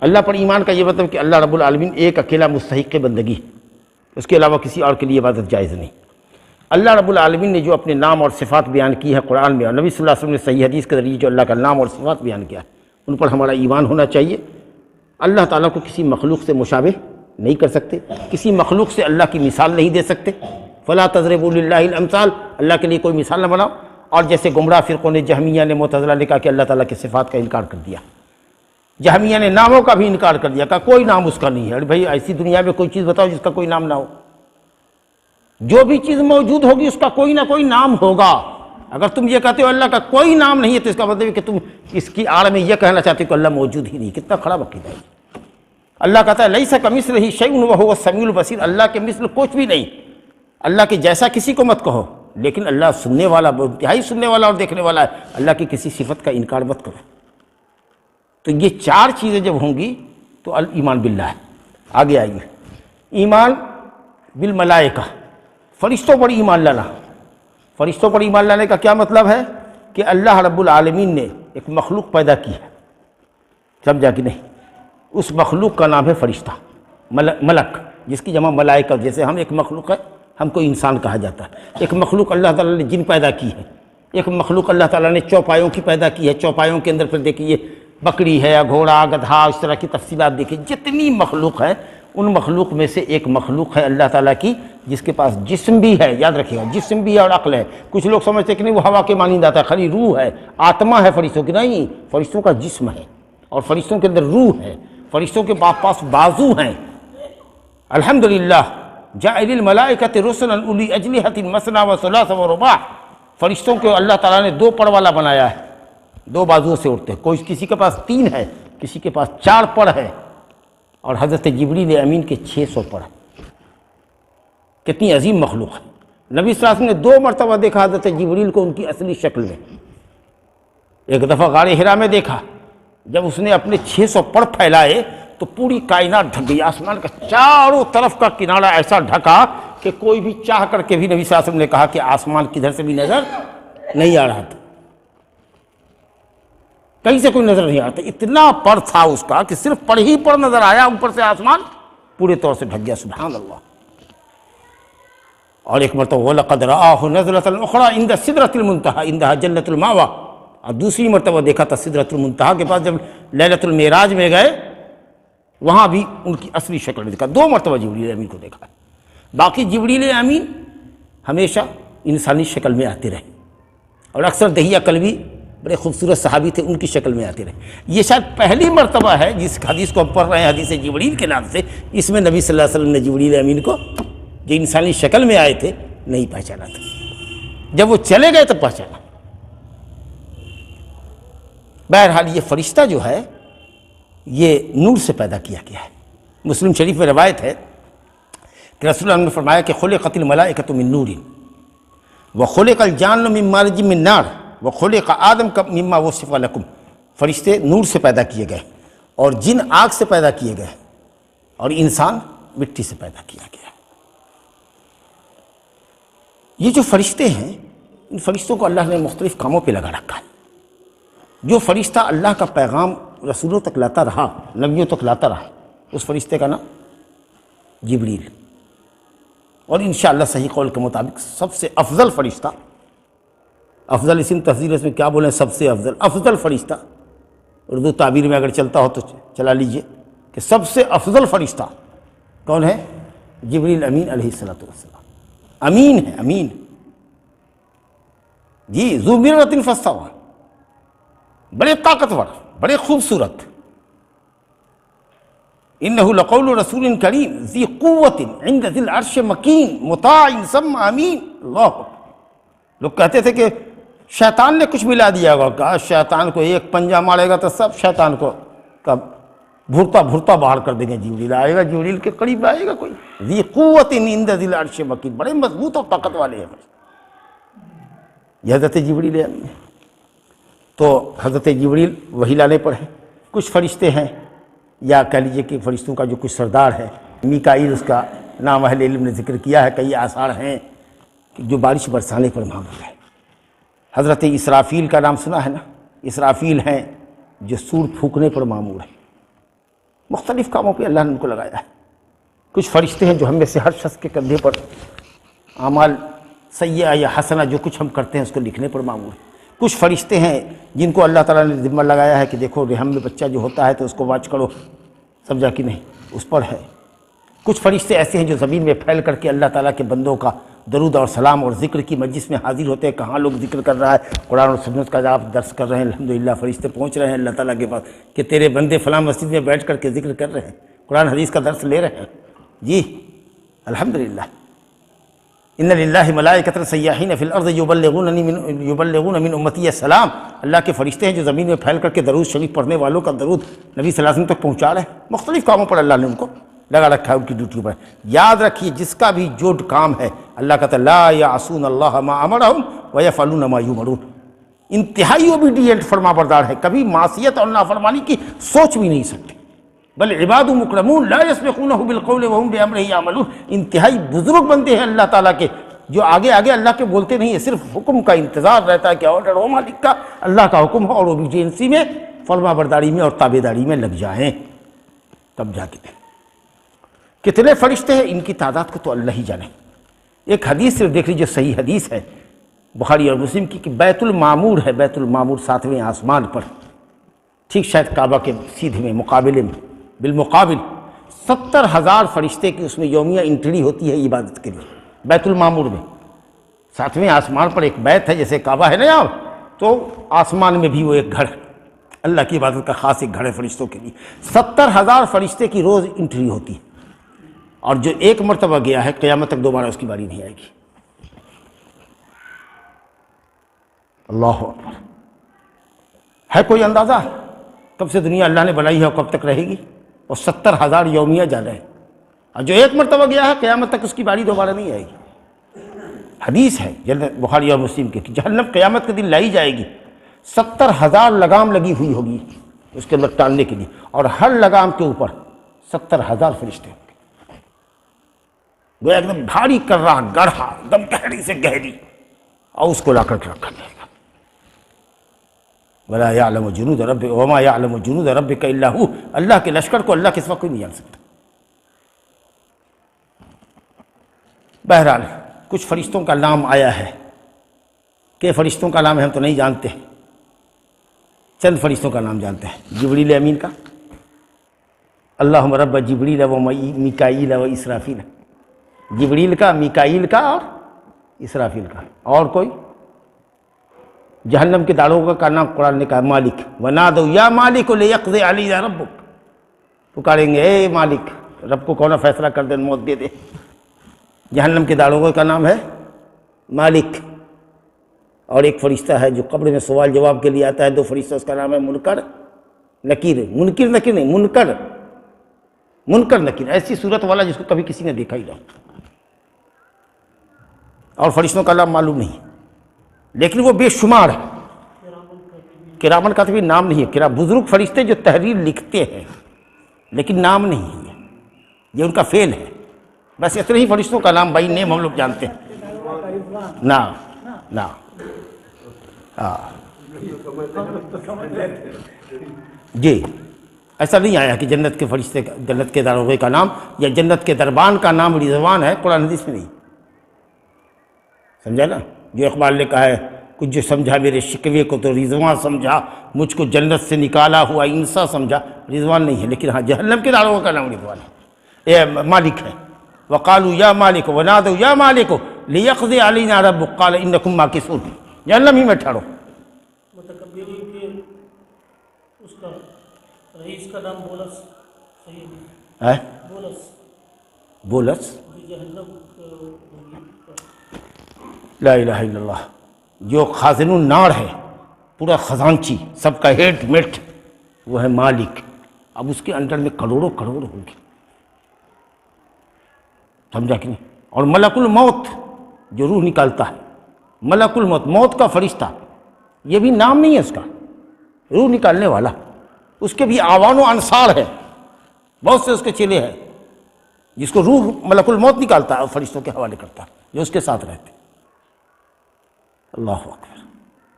اللہ پر ایمان کا یہ مطلب کہ اللہ رب العالمین ایک اکیلا مستحق بندگی، اس کے علاوہ کسی اور کے لیے عبادت جائز نہیں۔ اللہ رب العالمین نے جو اپنے نام اور صفات بیان کی ہے قرآن میں، اور نبی صلی اللہ علیہ وسلم نے صحیح حدیث کے ذریعے جو اللہ کا نام اور صفات بیان کیا ہے، ان پر ہمارا ایمان ہونا چاہیے۔ اللہ تعالیٰ کو کسی مخلوق سے مشابہ نہیں کر سکتے، کسی مخلوق سے اللہ کی مثال نہیں دے سکتے۔ فلا تضربوا للہ الامثال، اللہ کے لیے کوئی مثال نہ بناؤ۔ اور جیسے گمراہ فرقوں نے، جہمیہ نے، معتزلہ نے کہا کہ اللہ تعالیٰ کی صفات کا انکار کر دیا، جہمیہ نے ناموں کا بھی انکار کر دیا، کہا کوئی نام اس کا نہیں ہے۔ ارے بھائی ایسی دنیا میں کوئی چیز بتاؤ جس کا کوئی نام نہ ہو۔ جو بھی چیز موجود ہوگی اس کا کوئی نہ کوئی نام ہوگا۔ اگر تم یہ کہتے ہو اللہ کا کوئی نام نہیں ہے تو اس کا مطلب ہے کہ تم اس کی آڑ میں یہ کہنا چاہتے ہو کہ اللہ موجود ہی نہیں۔ کتنا خراب عقیدہ ہے۔ اللہ کہتا ہے لیس کمثلہ شیء وہو السمیع البصیر، اللہ کے مثل کچھ بھی نہیں۔ اللہ کے جیسا کسی کو مت کہو، لیکن اللہ سننے والا، انتہائی سننے والا اور دیکھنے والا ہے۔ اللہ کی کسی صفت کا انکار مت کرو۔ تو یہ 4 چیزیں جب ہوں گی تو ایمان باللہ ہے۔ آگے آئیے، ایمان بالملائکہ، فرشتوں پر ایمان لانا۔ فرشتوں پر ایمان لانے کا کیا مطلب ہے کہ اللہ رب العالمین نے ایک مخلوق پیدا کی ہے، سمجھا کہ نہیں؟ اس مخلوق کا نام ہے فرشتہ، ملک، جس کی جمع ملائکہ۔ جیسے ہم ایک مخلوق ہے، ہم کو انسان کہا جاتا ہے۔ ایک مخلوق اللہ تعالیٰ نے جن پیدا کی ہے، ایک مخلوق اللہ تعالیٰ نے چوپایوں کی پیدا کی ہے۔ چوپایوں کے اندر پھر دیکھیے بکری ہے یا گھوڑا، گدھا، اس طرح کی تفصیلات دیکھیے۔ جتنی مخلوق ہے ان مخلوق میں سے ایک مخلوق ہے اللہ تعالیٰ کی جس کے پاس جسم بھی ہے، یاد رکھیے گا، جسم بھی ہے اور عقل ہے۔ کچھ لوگ سمجھتے ہیں کہ نہیں وہ ہوا کے مانند آتا ہے، خالی روح ہے، آتما ہے فرشتوں کی۔ نہیں، فرشتوں کا جسم ہے اور فرشتوں کے اندر روح ہے۔ فرشتوں کے پاس بازو ہیں۔ الحمدللہ جاعل الملائکۃ رسلا اولی اجنحۃ مثنی وثلاث ورباع، فرشتوں کو اللہ تعالیٰ نے 2 پر والا بنایا ہے، 2 بازوؤں سے اٹھتے ہیں۔ کوئی کسی کے پاس 3 ہے، کسی کے پاس 4 پر ہے، اور حضرت جبریل امین کے 600 پر ہے۔ کتنی عظیم مخلوق ہے۔ نبی صلی اللہ علیہ وسلم نے 2 مرتبہ دیکھا حضرت جبریل کو ان کی اصلی شکل میں۔ ایک دفعہ غار حرا میں دیکھا، جب اس نے اپنے 600 پر پھیلائے تو پوری کائنات ڈھک گئی، آسمان کا چاروں طرف کا کنارہ ایسا ڈھکا کہ کوئی بھی چاہ کر کے بھی، نبی صلی اللہ علیہ وسلم نے کہا کہ آسمان کدھر سے بھی نظر نہیں آ رہا تھا، کہیں سے کوئی نظر نہیں آ رہا تھا۔ اتنا پر تھا اس کا کہ صرف پر ہی پر نظر آیا، اوپر سے آسمان پورے طور سے ڈھک گیا۔ سبحان اللہ۔ اور ایک مرتبہ وَلَقَدْ رَآهُ نَزْلَةً أُخْرَىٰ عِندَ سِدْرَةِ الْمُنتَهَىٰ عِندَهَا جَنَّةُ الْمَأْوَىٰ، اور دوسری مرتبہ دیکھا تھا سدرۃ المنتہا کے پاس، جب لیلۃ المعراج میں گئے وہاں بھی ان کی اصلی شکل دیکھا۔ 2 مرتبہ جبریل امین کو دیکھا۔ باقی جبریل امین ہمیشہ انسانی شکل میں آتے رہے، اور اکثر دہیہ کلبی بڑے خوبصورت صحابی تھے، ان کی شکل میں آتے رہے۔ یہ شاید پہلی مرتبہ ہے جس حدیث کو ہم پڑھ رہے ہیں، حدیث جبریل کے نام سے، اس میں نبی صلی اللہ علیہ وسلم نے جبریل امین کو جو انسانی شکل میں آئے تھے نہیں پہچانا تھا، جب وہ چلے گئے تب پہچانا۔ بہرحال یہ فرشتہ جو ہے یہ نور سے پیدا کیا گیا ہے۔ مسلم شریف میں روایت ہے کہ رسول اللہ نے فرمایا کہ خلقت الملائکۃ من نور، وخلق الجان من مارج من نار وخلق آدم مما وصف لکم، فرشتے نور سے پیدا کیے گئے اور جن آگ سے پیدا کیے گئے اور انسان مٹی سے پیدا کیا گیا۔ یہ جو فرشتے ہیں، ان فرشتوں کو اللہ نے مختلف کاموں پہ لگا رکھا ہے۔ جو فرشتہ اللہ کا پیغام رسولوں تک لاتا رہا، نبیوں تک لاتا رہا، اس فرشتے کا نام جبریل، اور انشاءاللہ صحیح قول کے مطابق سب سے افضل فرشتہ، افضل اسم تفضیل، اس میں کیا بولیں، سب سے افضل فرشتہ، اردو تعبیر میں اگر چلتا ہو تو چلا لیجئے کہ سب سے افضل فرشتہ کون ہے؟ جبریل امین علیہ السلام۔ امین ہے، امین جی، ذو مرۃ فاستویٰ، بڑے طاقتور، بڑے خوبصورت۔ انہ لقول رسول کریم ذی قوت عند ذی العرش مکین مطاع ثم امین۔ اللہ اکبر۔ لوگ کہتے تھے کہ شیطان نے کچھ ملا دیا ہوگا، کہا شیطان کو ایک پنجہ مارے گا تو سب شیطان کو بھرتا باہر کر دیں گے، جبریل آئے گا، جبریل کے قریب آئے گا کوئی۔ ذی قوت عند ذی العرش مکین، بڑے مضبوط اور طاقت والے ہیں یہ حضرت جبریل ہے۔ تو حضرت جبریل وحی لانے پر ہے۔ کچھ فرشتے ہیں، یا کہہ لیجئے کہ فرشتوں کا جو کچھ سردار ہے، میکائیل اس کا نام اہل علم نے ذکر کیا ہے، کئی آثار ہیں کہ جو بارش برسانے پر معمول ہے۔ حضرت اسرافیل کا نام سنا ہے نا، اسرافیل ہیں جو سور پھونکنے پر معمول ہے۔ مختلف کاموں پہ اللہ نے ان کو لگایا ہے۔ کچھ فرشتے ہیں جو ہم میں سے ہر شخص کے کندھے پر اعمال سیئہ یا حسنہ جو کچھ ہم کرتے ہیں اس کو لکھنے پر معمول ہے۔ کچھ فرشتے ہیں جن کو اللہ تعالیٰ نے ذمہ لگایا ہے کہ دیکھو رحم میں بچہ جو ہوتا ہے تو اس کو واچ کرو، سمجھا کہ نہیں، اس پر ہے۔ کچھ فرشتے ایسے ہیں جو زمین میں پھیل کر کے اللہ تعالیٰ کے بندوں کا درود اور سلام اور ذکر کی مجلس میں حاضر ہوتے ہیں۔ کہاں لوگ ذکر کر رہا ہے، قرآن اور سنت کا آپ درس کر رہے ہیں، الحمدللہ فرشتے پہنچ رہے ہیں اللہ تعالیٰ کے پاس کہ تیرے بندے فلاں مسجد میں بیٹھ کر کے ذکر کر رہے ہیں، قرآن حدیث کا درس لے رہے ہیں جی، الحمدللہ۔ ان للہ ملائکۃ سیاحین فی الارض یبلغون من امتی السلام، اللہ کے فرشتے ہیں جو زمین میں پھیل کر کے درود شریف پڑھنے والوں کا درود نبی صلی اللہ علیہ وسلم تک پہنچا رہے ہیں۔ مختلف کاموں پر اللہ نے ان کو لگا رکھا ہے، ان کی ڈیوٹی پر۔ یاد رکھیے جس کا بھی جو کام ہے، اللہ کہتا ہے لا یعصون اللہ ما امرہم ویفعلون ما یؤمرون، انتہائی اوبیڈینٹ فرما بردار ہے، کبھی معصیت اور نافرمانی کی سوچ بھی نہیں سکتے۔ بل عباد مکرمون لا یسبقونہ بالقول وہم بامرہ یعملون، انتہائی بزرگ بندے ہیں اللہ تعالیٰ کے جو آگے اللہ کے بولتے نہیں ہیں، صرف حکم کا انتظار رہتا ہے کہ آرڈر ہو مالک کا، اللہ کا حکم ہو، اور اوبیڈینسی میں، فرما برداری میں اور تابعداری میں لگ جائیں تب جا کے۔ کتنے فرشتے ہیں ان کی تعداد کو تو اللہ ہی جانے۔ ایک حدیث صرف دیکھ لیجیے، صحیح حدیث ہے بخاری اور مسلم کی کہ بیت المعمور ہے، بیت المعمور 7ویں آسمان پر، ٹھیک شاید کعبہ کے سیدھے میں مقابلے میں، بالمقابل 70,000 فرشتے کی اس میں یومیہ انٹری ہوتی ہے عبادت کے لیے۔ بیت المعمور میں 7ویں آسمان پر ایک بیت ہے، جیسے کعبہ ہے نا یہاں، تو آسمان میں بھی وہ ایک گھر، اللہ کی عبادت کا خاص ایک گھر ہے فرشتوں کے لیے۔ 70,000 فرشتے کی روز انٹری ہوتی ہے، اور جو ایک مرتبہ گیا ہے قیامت تک دوبارہ اس کی باری نہیں آئے گی۔ اللہ اکبر۔ ہے کوئی اندازہ کب سے دنیا اللہ نے بنائی ہے اور کب تک رہے گی؟ اور 70,000 یومیہ جا رہے ہیں، اور جو ایک مرتبہ گیا ہے قیامت تک اس کی باری دوبارہ نہیں آئے گی۔ حدیث ہے جنت بخاری اور مسلم کی کہ جہنم قیامت کے دن لائی جائے گی، 70,000 لگام لگی ہوئی ہوگی اس کے اندر ٹالنے کے لیے، اور ہر لگام کے اوپر 70,000 فرشتے ہوں گے۔ وہ ایک دم بھاری کر رہا گڑھا، ایک دم گہری سے گہری، اور اس کو لا کر کے رکھا جائے گا۔ وَلَا يَعْلَمُ جُنُودَ رَبِّكَ وَمَا يَعْلَمُ جُنُودَ رَبِّكَ إِلَّا هُوَ، اللہ کے لشکر کو اللہ کے سوا کوئی نہیں جان سکتا۔ بہرحال کچھ فرشتوں کا نام آیا ہے، کہ فرشتوں کا نام ہم تو نہیں جانتے، چند فرشتوں کا نام جانتے ہیں۔ جبریل امین کا، اللہم رب جبریل و میکائیل و اسرافیل، جبریل کا، میکائیل کا اور اسرافیل کا۔ اور کوئی؟ جہنم کے داڑھوں کا نام قرآن نے کہا مالک، وَنَادَوْا يَا مَالِكُ لِيَقْضِيَ عَلَيْنَا رَبُّكَ، پکاریں گے اے مالک، رب کو کون فیصلہ کر دے، موت دے دے۔ جہنم کے داڑھوں کا نام ہے مالک۔ اور ایک فرشتہ ہے جو قبر میں سوال جواب کے لیے آتا ہے، 2 فرشتہ، اس کا نام ہے منکر نکیر، منکر نکیر نہیں، منکر نکیر، ایسی صورت والا جس کو کبھی کسی نے دیکھا ہی نہ۔ اور فرشتوں کا نام معلوم نہیں، لیکن وہ بے شمار ہے۔ کرامن کاتبین نام نہیں ہے، بزرگ فرشتے جو تحریر لکھتے ہیں لیکن نام نہیں ہے، یہ ان کا فعل ہے۔ بس اتنے ہی فرشتوں کا نام بائی نیم ہم لوگ جانتے ہیں۔ نا جی ایسا نہیں آیا کہ جنت کے فرشتے جنت کے داروغے کا نام یا جنت کے دربان کا نام رضوان ہے، قرآن حدیث میں نہیں، سمجھا نا؟ جو اقبال نے کہا ہے کچھ جو سمجھا میرے شکوے کو تو رضوان سمجھا، مجھ کو جنت سے نکالا ہوا انسا سمجھا، رضوان نہیں ہے، لیکن ہاں جہنم کے داروغے کا نام رضوان ہے، مالک ہے۔ وقالوا یا مالک ونادوا یا مالک لیقضی علینا ربک قال انکم ماکثون، جہنم ہی میں ٹھہرو۔ متکبرین کے اس کا رئیس کا نام بولس صحیح ہے بولس بولس، جہنم لا الہ الا اللہ، جو خازن النار ہے، پورا خزانچی، سب کا ہیڈ میٹ، وہ ہے مالک۔ اب اس کے انڈر میں کروڑوں کروڑ ہوں گے، سمجھا کہ نہیں؟ اور ملک الموت جو روح نکالتا ہے، ملک الموت، موت کا فرشتہ، یہ بھی نام نہیں ہے اس کا، روح نکالنے والا، اس کے بھی آوان و انصار ہے، بہت سے اس کے چیلے ہیں، جس کو روح ملک الموت نکالتا ہے اور فرشتوں کے حوالے کرتا ہے جو اس کے ساتھ رہتے ہیں۔ اللہ اکبر۔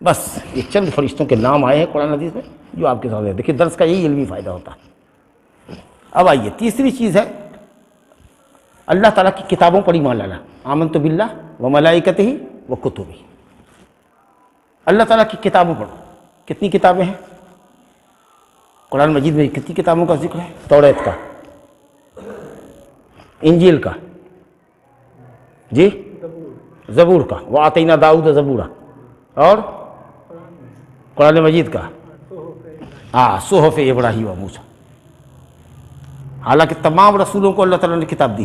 بس یہ چند فرشتوں کے نام آئے ہیں قرآن حدیث میں جو آپ کے ساتھ ہیں۔ دیکھیے درس کا یہی علمی فائدہ ہوتا ہے۔ اب آئیے تیسری چیز ہے اللہ تعالیٰ کی کتابوں پر ایمان لانا، آمنت باللہ و ملائکتہ و کتبہ۔ اللہ تعالیٰ کی کتابوں پر کتنی کتابیں ہیں؟ قرآن مجید میں کتنی کتابوں کا ذکر ہے؟ توریت کا، انجیل کا، جی زبور کا، وَآتَيْنَا دَاؤُدَ زَبُورًا، اور قرآن مجید کا صحف ابراہیم و موسیٰ۔ حالانکہ تمام رسولوں کو اللہ تعالیٰ نے کتاب دی،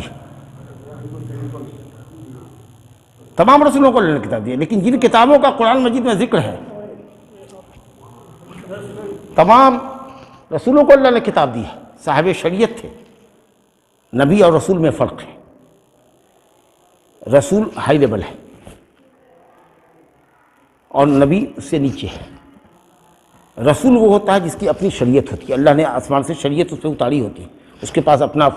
تمام رسولوں کو اللہ نے کتاب دی، لیکن جن کتابوں کا قرآن مجید میں ذکر ہے تمام رسولوں کو اللہ نے کتاب دی ہے۔ صاحب شریعت تھے، نبی اور رسول میں فرق ہے، رسول ہائی لیول ہے اور نبی اس سے نیچے ہے۔ رسول وہ ہوتا ہے جس کی اپنی شریعت ہوتی ہے، اللہ نے آسمان سے شریعت اس پہ اتاری ہوتی ہے، اس کے پاس اپنا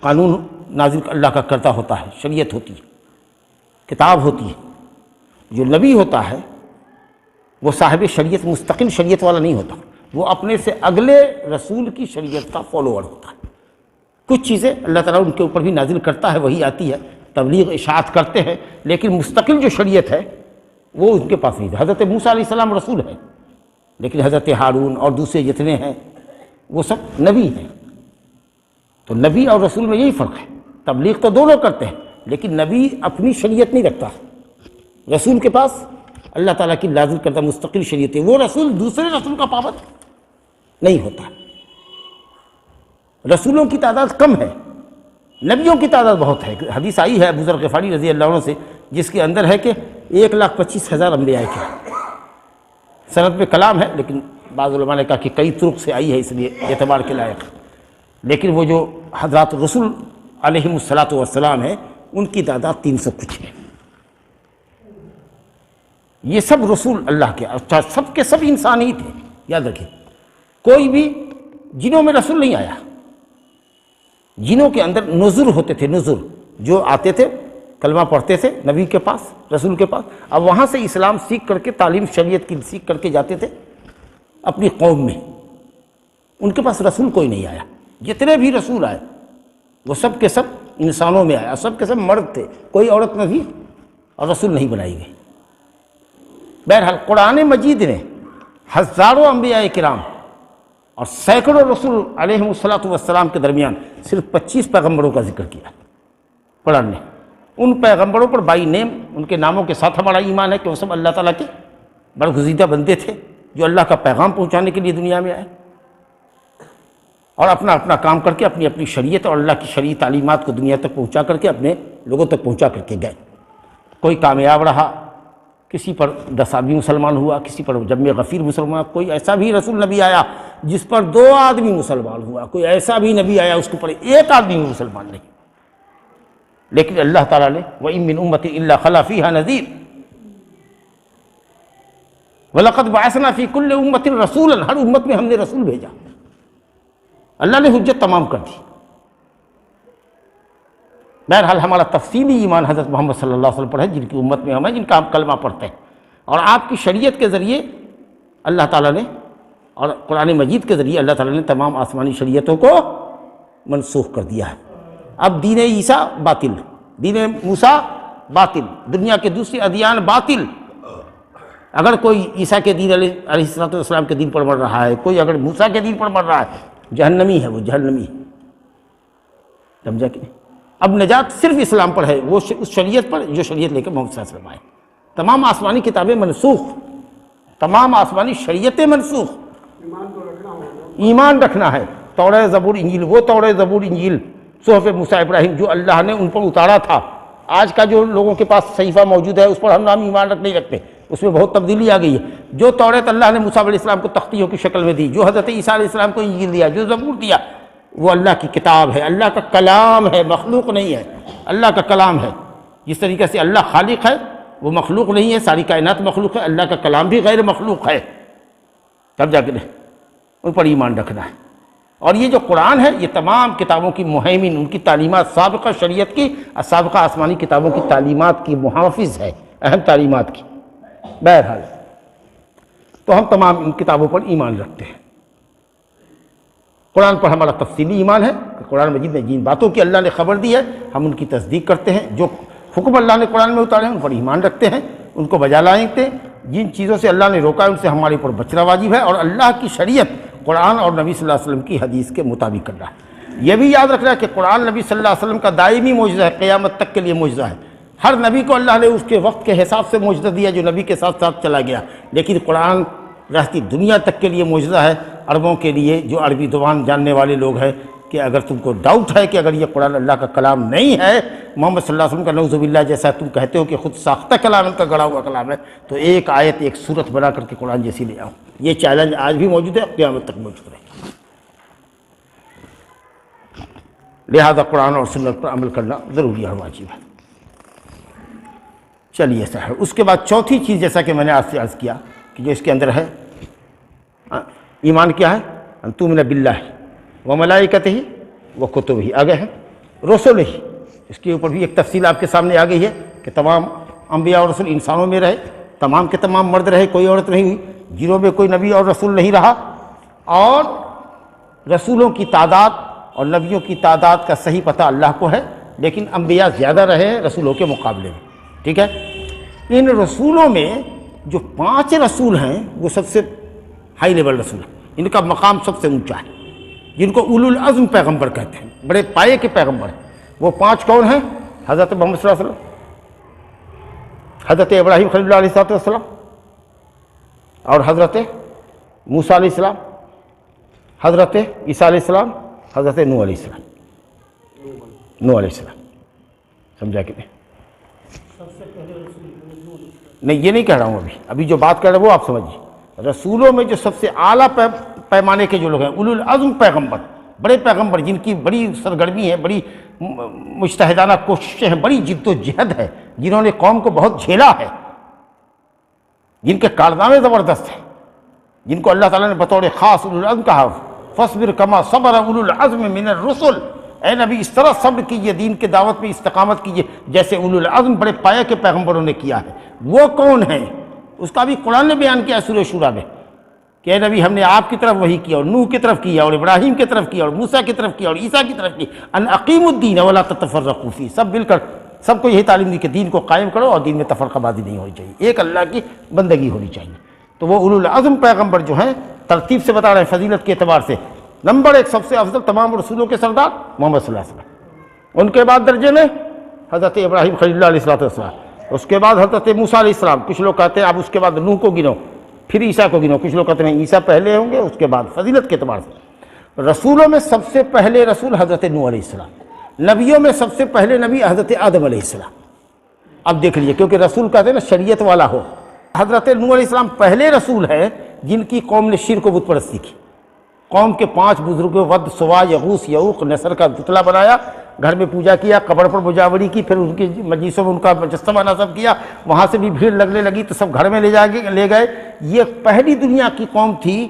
قانون نازل اللہ کا کرتا ہوتا ہے، شریعت ہوتی ہے، کتاب ہوتی ہے۔ جو نبی ہوتا ہے وہ صاحب شریعت، مستقل شریعت والا نہیں ہوتا، وہ اپنے سے اگلے رسول کی شریعت کا فالوور ہوتا ہے۔ کچھ چیزیں اللہ تعالیٰ ان کے اوپر بھی نازل کرتا ہے، وہی آتی ہے، تبلیغ اشاعت کرتے ہیں، لیکن مستقل جو شریعت ہے وہ ان کے پاس نہیں ہے۔ حضرت موسیٰ علیہ السلام رسول ہے، لیکن حضرت ہارون اور دوسرے جتنے ہیں وہ سب نبی ہیں۔ تو نبی اور رسول میں یہی فرق ہے، تبلیغ تو دونوں کرتے ہیں، لیکن نبی اپنی شریعت نہیں رکھتا، رسول کے پاس اللہ تعالیٰ کی نازل کردہ مستقل شریعت ہے، وہ رسول دوسرے رسول کا پابند نہیں ہوتا۔ رسولوں کی تعداد کم ہے، نبیوں کی تعداد بہت ہے۔ حدیث آئی ہے ابو ذر غفاری رضی اللہ عنہ سے، جس کے اندر ہے کہ 1,25,000 انبیاء کے، سند میں کلام ہے، لیکن بعض علماء نے کہا کہ کئی طرق سے آئی ہے، اس لیے اعتبار کے لائق۔ لیکن وہ جو حضرات رسول علیہم الصلاۃ والسلام ہیں ان کی تعداد 300 کچھ ہے۔ یہ سب رسول اللہ کے، اچھا سب کے سب انسان ہی تھے، یاد رکھیں، کوئی بھی جنوں میں رسول نہیں آیا۔ جنوں کے اندر نذر ہوتے تھے، نذر جو آتے تھے کلمہ پڑھتے تھے نبی کے پاس، رسول کے پاس، اب وہاں سے اسلام سیکھ کر کے تعلیم شریعت کی سیکھ کر کے جاتے تھے اپنی قوم میں، ان کے پاس رسول کوئی نہیں آیا۔ جتنے بھی رسول آئے وہ سب کے سب انسانوں میں آیا، سب کے سب مرد تھے، کوئی عورت نہ تھی اور رسول نہیں بنائی گئی۔ بہرحال قرآن مجید نے ہزاروں انبیاء کرام اور سینکڑوں رسول علیہم الصلاۃ والسلام کے درمیان صرف 25 پیغمبروں کا ذکر کیا قرآن نے۔ ان پیغمبروں پر بائی نیم، ان کے ناموں کے ساتھ ہمارا ایمان ہے کہ وہ سب اللہ تعالیٰ کے برگزیدہ بندے تھے جو اللہ کا پیغام پہنچانے کے لیے دنیا میں آئے اور اپنا اپنا کام کر کے اپنی اپنی شریعت اور اللہ کی شرعی تعلیمات کو دنیا تک پہنچا کر کے اپنے لوگوں تک پہنچا کر کے گئے۔ کوئی کامیاب رہا، کسی پر دسابی مسلمان ہوا، کسی پر جم غفیر مسلمان، کوئی ایسا بھی رسول نبی آیا جس پر 2 آدمی مسلمان ہوا، کوئی ایسا بھی نبی آیا اس کے پر 1 آدمی بھی مسلمان نہیں۔ لیکن اللہ تعالیٰ نے وَإِن مِّنْ أُمَّةٍ إِلَّا خَلَا فِيهَا نَذِيرٌ وَلَقَدْ بَعَثْنَا فِي كُلِّ أُمَّةٍ رَسُولًا، ہر امت میں ہم نے رسول بھیجا، اللہ نے حجت تمام کر دی۔ بہرحال ہمارا تفصیلی ایمان حضرت محمد صلی اللہ علیہ وسلم پر ہے، جن کی امت میں ہم ہیں، جن کا ہم کلمہ پڑھتے ہیں، اور آپ کی شریعت کے ذریعے اللہ تعالیٰ نے اور قرآن مجید کے ذریعے اللہ تعالیٰ نے تمام آسمانی شریعتوں کو منسوخ کر دیا ہے۔ اب دین عیسیٰ باطل، دین موسیٰ باطل، دنیا کے دوسرے ادیان باطل۔ اگر کوئی عیسیٰ کے دین علیہ السلام کے دین پر مر رہا ہے، کوئی اگر موسیٰ کے دین پر مر رہا ہے، جہنمی ہے، وہ جہنمی ہے، سمجھا کہ نہیں؟ اب نجات صرف اسلام پر ہے، وہ اس شریعت پر جو شریعت لے کے محمد صلی اللہ علیہ وسلم آئے۔ تمام آسمانی کتابیں منسوخ، تمام آسمانی شریعتیں منسوخ۔ ایمان رکھنا ہے توراہ زبور انجیل، وہ توراہ زبور انجیل صحف موسیٰ ابراہیم جو اللہ نے ان پر اتارا تھا۔ آج کا جو لوگوں کے پاس صحیفہ موجود ہے اس پر ہم ایمان نہیں رکھتے، اس میں بہت تبدیلی آ گئی ہے۔ جو توریت اللہ نے موسیٰ علیہ السلام کو تختیوں کی شکل میں دی، جو حضرت عیسیٰ علیہ السلام کو انجیل دیا، جو زبور دیا، وہ اللہ کی کتاب ہے، اللہ کا کلام ہے، مخلوق نہیں ہے، اللہ کا کلام ہے۔ جس طریقے سے اللہ خالق ہے، وہ مخلوق نہیں ہے، ساری کائنات مخلوق ہے، اللہ کا کلام بھی غیر مخلوق ہے۔ تب جا کے ان پر ایمان رکھنا ہے۔ اور یہ جو قرآن ہے یہ تمام کتابوں کی مہیمن، ان کی تعلیمات، سابقہ شریعت کی، سابقہ آسمانی کتابوں کی تعلیمات کی محافظ ہے، اہم تعلیمات کی۔ بہرحال تو ہم تمام ان کتابوں پر ایمان رکھتے ہیں۔ قرآن پر ہمارا تفصیلی ایمان ہے کہ قرآن مجید میں جن باتوں کی اللہ نے خبر دی ہے ہم ان کی تصدیق کرتے ہیں، جو حکم اللہ نے قرآن میں اتارے ہیں ان پر ایمان رکھتے ہیں، ان کو بجا لائیں گے۔ جن چیزوں سے اللہ نے روکا ہے ان سے ہمارے اوپر بچنا واجب ہے، اور اللہ کی شریعت قرآن اور نبی صلی اللہ علیہ وسلم کی حدیث کے مطابق کرنا ہے۔ یہ بھی یاد رکھنا ہے کہ قرآن نبی صلی اللہ علیہ وسلم کا دائمی معجزہ ہے، قیامت تک کے لیے معجزہ ہے۔ ہر نبی کو اللہ نے اس کے وقت کے حساب سے معجزہ دیا جو نبی کے ساتھ ساتھ چلا گیا، لیکن قرآن رہتی دنیا تک کے لیے معجزہ ہے، عربوں کے لیے جو عربی زبان جاننے والے لوگ ہیں، کہ اگر تم کو ڈاؤٹ ہے کہ اگر یہ قرآن اللہ کا کلام نہیں ہے، محمد صلی اللہ علیہ وسلم کا نعوذ باللہ جیسا تم کہتے ہو کہ خود ساختہ کلام ان کا گڑا ہوا کلام ہے، تو ایک آیت ایک سورت بنا کر کے قرآن جیسی لے آؤ۔ یہ چیلنج آج بھی موجود ہے، قیامت تک موجود ہے۔ لہذا قرآن اور سنت پر عمل کرنا ضروری اور واجب ہے۔ چلیے صاحب، اس کے بعد چوتھی چیز جیسا کہ میں نے آپ سے عرض کیا کہ جو اس کے اندر ہے ایمان کیا ہے؟ ان تؤمن باللہ وملائکتہ وکتبہ، آگے ہے رسلہ۔ اس کے اوپر بھی ایک تفصیل آپ کے سامنے آ گئی ہے کہ تمام انبیاء اور رسول انسانوں میں رہے، تمام کے تمام مرد رہے، کوئی عورت نہیں ہوئی، جنوں میں کوئی نبی اور رسول نہیں رہا، اور رسولوں کی تعداد اور نبیوں کی تعداد کا صحیح پتہ اللہ کو ہے، لیکن انبیاء زیادہ رہے ہیں رسولوں کے مقابلے میں، ٹھیک ہے۔ ان رسولوں میں جو 5 رسول ہیں وہ سب سے ہائی لیول رسول ہیں، ان کا مقام سب سے اونچا ہے، جن کو اولو العزم پیغمبر کہتے ہیں، بڑے پائے کے پیغمبر ہیں۔ وہ 5 کون ہیں؟ حضرت محمد صلی اللہ علیہ وسلم، حضرت ابراہیم خلیل اللہ علیہ السلام، اور حضرت موسیٰ علیہ السلام، حضرت عیسیٰ علیہ السلام، حضرت نوح علیہ السلام، نوح علیہ السلام، سمجھا کہ نہیں؟ سب سے پہلے رسول نہیں، یہ نہیں کہہ رہا ہوں، ابھی جو بات کر رہا ہوں وہ آپ سمجھیے۔ رسولوں میں جو سب سے اعلیٰ پیمانے کے جو لوگ ہیں، اولو العزم پیغمبر، بڑے پیغمبر جن کی بڑی سرگرمی ہے، بڑی مجتہدانہ کوششیں ہیں، بڑی جد و جہد ہے، جنہوں نے قوم کو بہت جھیلا ہے، جن کے کارنامے زبردست ہیں، جن کو اللہ تعالیٰ نے بطور خاص اولو العزم کہا، فاصبر کما صبر اولو العزم من الرسل، اے نبی اس طرح صبر کیجئے، دین کے دعوت میں استقامت کیجئے جیسے اولو العزم بڑے پایہ کے پیغمبروں نے کیا ہے۔ وہ کون ہیں؟ اس کا بھی قرآن نے بیان کیا ہے سورہ شورى میں کہ اے نبی ہم نے آپ کی طرف وحی کیا، اور نوح کی طرف کیا، اور ابراہیم کی طرف کیا، اور موسیٰ کی طرف کیا، اور عیسیٰ کی طرف کی، ان اقیموا الدین ولا تتفرقوا فیہ، سب مل کر سب کو یہی تعلیم دی کہ دین کو قائم کرو اور دین میں تفرقہ بازی نہیں ہونی چاہیے، ایک اللہ کی بندگی ہونی چاہیے۔ تو وہ اولو العزم پیغمبر جو ہیں ترتیب سے بتا رہے ہیں فضیلت کے اعتبار سے، نمبر 1 سب سے افضل تمام رسولوں کے سردار محمد صلی اللہ علیہ وسلم، ان کے بعد درجے میں حضرت ابراہیم خلیل اللہ علیہ السلام، اس کے بعد حضرت موسیٰ علیہ السلام، کچھ لوگ کہتے ہیں اب اس کے بعد نوح کو گنو، پھر عیسیٰ کو گنو، کچھ لوگ کہتے ہیں عیسیٰ پہلے ہوں گے، اس کے بعد فضیلت کے اعتبار سے رسولوں میں سب سے پہلے رسول حضرت نوح علیہ السلام، نبیوں میں سب سے پہلے نبی حضرت آدم علیہ السلام۔ اب دیکھ لیجئے، کیونکہ رسول کہتے ہیں نا شریعت والا ہو، حضرت نوح علیہ السلام پہلے رسول ہیں جن کی قوم نے شرک و بت پرستی کی، قوم کے 5 بزرگوں ود، سوا، یغوث، یعوق، نصر کا پتلا بنایا، گھر میں پوجا کیا، قبر پر مجاوری کی، پھر ان کی مجلسوں میں ان کا مجسمہ نصب کیا، وہاں سے بھی بھیڑ لگنے لگی تو سب گھر میں لے گئے۔ یہ پہلی دنیا کی قوم تھی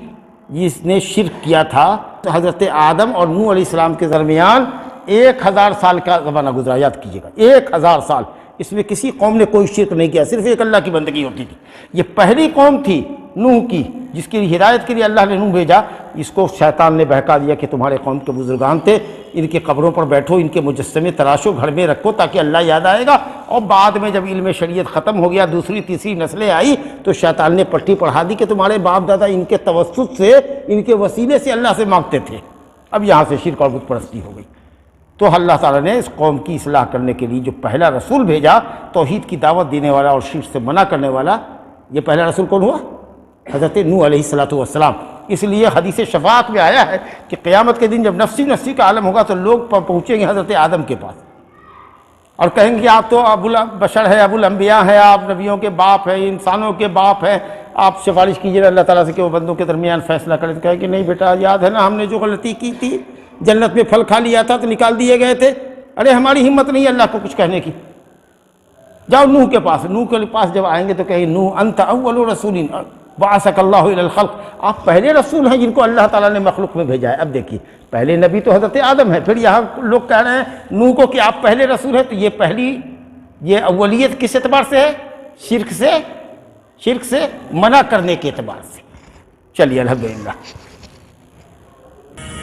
جس نے شرک کیا تھا۔ تو حضرت آدم اور نوح علیہ السلام کے درمیان 1000 سال کا زمانہ گزرا، یاد کیجیے گا 1000 سال، اس میں کسی قوم نے کوئی شرک نہیں کیا، صرف ایک اللہ کی بندگی ہوتی تھی۔ یہ پہلی قوم تھی نوح کی جس کی ہدایت کے لیے اللہ نے نوح بھیجا۔ اس کو شیطان نے بہکا دیا کہ تمہارے قوم کے بزرگان تھے، ان کے قبروں پر بیٹھو، ان کے مجسمے تراشو، گھر میں رکھو تاکہ اللہ یاد آئے گا۔ اور بعد میں جب علم شریعت ختم ہو گیا، دوسری تیسری نسلیں آئی تو شیطان نے پٹی پڑھا دی کہ تمہارے باپ دادا ان کے توسط سے، ان کے وسیلے سے اللہ سے مانگتے تھے۔ اب یہاں سے شرک اور بت پرستی ہو گئی۔ تو اللہ تعالیٰ نے اس قوم کی اصلاح کرنے کے لیے جو پہلا رسول بھیجا، توحید کی دعوت دینے والا اور شرک سے منع کرنے والا، یہ پہلا رسول کون ہوا؟ حضرت نوح علیہ السلام۔ اس لیے حدیث شفاعت میں آیا ہے کہ قیامت کے دن جب نفسی کا عالم ہوگا تو لوگ پہنچیں گے حضرت آدم کے پاس اور کہیں گے آپ تو ابو البشر ہے، ابو الانبیاء ہیں، آپ نبیوں کے باپ ہیں، انسانوں کے باپ ہیں، آپ سفارش کیجیے اللہ تعالیٰ سے کہ وہ بندوں کے درمیان فیصلہ کرے۔ تو کہیں کہ نہیں بیٹا، یاد ہے نا ہم نے جو غلطی کی تھی، جنت میں پھل کھا لیا تھا تو نکال دیے گئے تھے، ارے ہماری ہمت نہیں ہے اللہ کو کچھ کہنے کی۔ جاؤ نوح کے پاس، نوح کے پاس جب آئیں گے تو کہیں نوح انت اول رسول بعثک اللہ الی الخلق، آپ پہلے رسول ہیں جن کو اللہ تعالیٰ نے مخلوق میں بھیجا ہے۔ اب دیکھیے پہلے نبی تو حضرت آدم ہے، پھر یہاں لوگ کہہ رہے ہیں نوح کو کہ آپ پہلے رسول ہیں، تو یہ اولیت کس اعتبار سے ہے؟ شرک سے منع کرنے کے اعتبار سے۔ چلیے الحمدللہ۔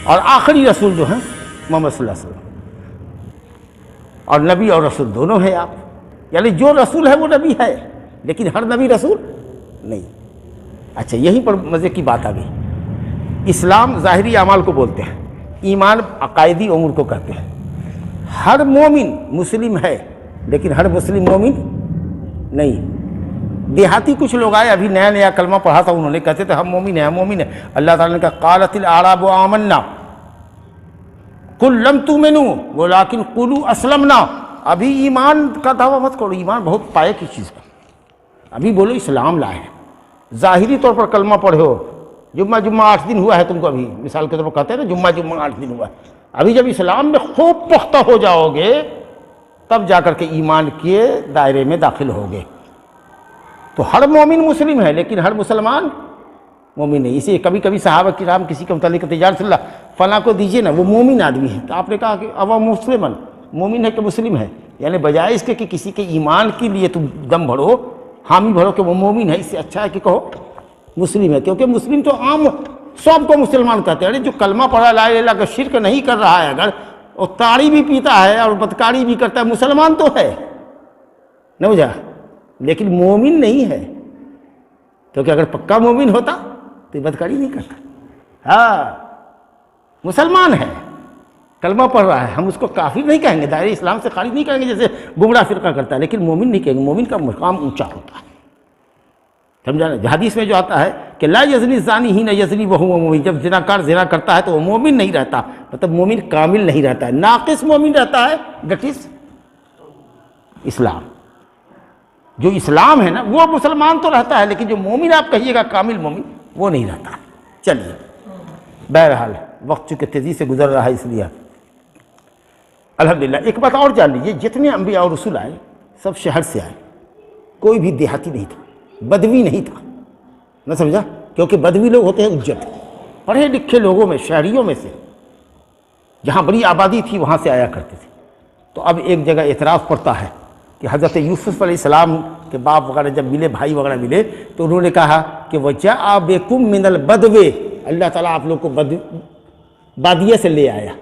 اور آخری رسول جو ہیں محمد صلی اللہ علیہ وسلم، اور نبی اور رسول دونوں ہیں آپ، یعنی جو رسول ہے وہ نبی ہے لیکن ہر نبی رسول نہیں۔ اچھا یہیں پر مزے کی بات آ گئی۔ اسلام ظاہری اعمال کو بولتے ہیں، ایمان عقائدی امور کو کہتے ہیں۔ ہر مومن مسلم ہے لیکن ہر مسلم مومن نہیں۔ دیہاتی کچھ لوگ آئے، ابھی نیا کلمہ پڑھا تھا، انہوں نے کہتے تھے ہم مومن ہیں، ہم مومن ہیں۔ اللہ تعالیٰ نے کہا قالت الاعراب آمنا قل لم تؤمنوا ولکن قولوا اسلمنا۔ ابھی ایمان کا دعویٰ مت کرو، ایمان بہت پائے کی چیز ہے، ابھی بولو اسلام لائے ہیں۔ ظاہری طور پر کلمہ پڑھے ہو، جمعہ 8 دن ہوا ہے تم کو، ابھی مثال کے طور پر کہتے ہیں نا جمعہ 8 دن ہوا ہے، ابھی جب اسلام میں خوب پختہ ہو جاؤ گے تب جا کر کے ایمان کے دائرے میں داخل ہوگے۔ تو ہر مومن مسلم ہے لیکن ہر مسلمان مومن نہیں۔ اسی کبھی کبھی صحابہ کرام کسی کے متعلق کہتے یا رسول اللہ فلاں کو دیجیے نا، وہ مومن آدمی ہے، تو آپ نے کہا کہ اب وہ مسلمان مومن ہے کہ مسلم ہے، یعنی بجائے اس کے کہ کسی کے ایمان کے لیے تم دم بھرو، حامی بھرو کہ وہ مومن ہے، اس سے اچھا ہے کہ کہو مسلم ہے، کیونکہ مسلم تو عام سب کو مسلمان کہتے ہیں۔ جو کلمہ پڑھا لا الہ الا اللہ کا شرک نہیں کر رہا ہے، اگر وہ تاڑی بھی پیتا ہے اور بدکاری بھی کرتا ہے، مسلمان تو ہے نہ بجا، لیکن مومن نہیں ہے، کیونکہ اگر پکا مومن ہوتا تو یہ بدکاری نہیں کرتا۔ ہاں مسلمان ہے، کلمہ پڑھ رہا ہے، ہم اس کو کافر نہیں کہیں گے، دائرہ اسلام سے خارج نہیں کہیں گے جیسے گمراہ فرقہ کرتا ہے، لیکن مومن نہیں کہیں گے، مومن کا مقام اونچا ہوتا ہے، سمجھا نا؟ حدیث میں جو آتا ہے کہ لا یزنی الزانی حین یزنی وہو مومن، جب زناکار زنا کرتا ہے تو وہ مومن نہیں رہتا، مطلب مومن کامل نہیں رہتا ہے، ناقص مومن رہتا ہے، دیٹ از اسلام۔ جو اسلام ہے نا وہ مسلمان تو رہتا ہے، لیکن جو مومن آپ کہیے گا کامل مومن وہ نہیں رہتا۔ چلیے بہرحال وقت چونکہ تیزی سے گزر رہا ہے اس لیے الحمدللہ۔ ایک بات اور جان لیجیے، جتنے انبیاء اور رسول آئے سب شہر سے آئے، کوئی بھی دیہاتی نہیں تھا، بدوی نہیں تھا، نہ سمجھا؟ کیونکہ بدوی لوگ ہوتے ہیں اجت، پڑھے لکھے لوگوں میں، شہریوں میں سے، جہاں بڑی آبادی تھی وہاں سے آیا کرتے تھے۔ تو اب ایک جگہ اعتراف پڑتا ہے کہ حضرت یوسف علیہ السلام کے باپ وغیرہ جب ملے، بھائی وغیرہ ملے، تو انہوں نے کہا کہ وَجَاءَ بِكُم مِّنَ الْبَدْوِ، اللہ تعالیٰ آپ لوگ کو بادیہ سے لے آیا۔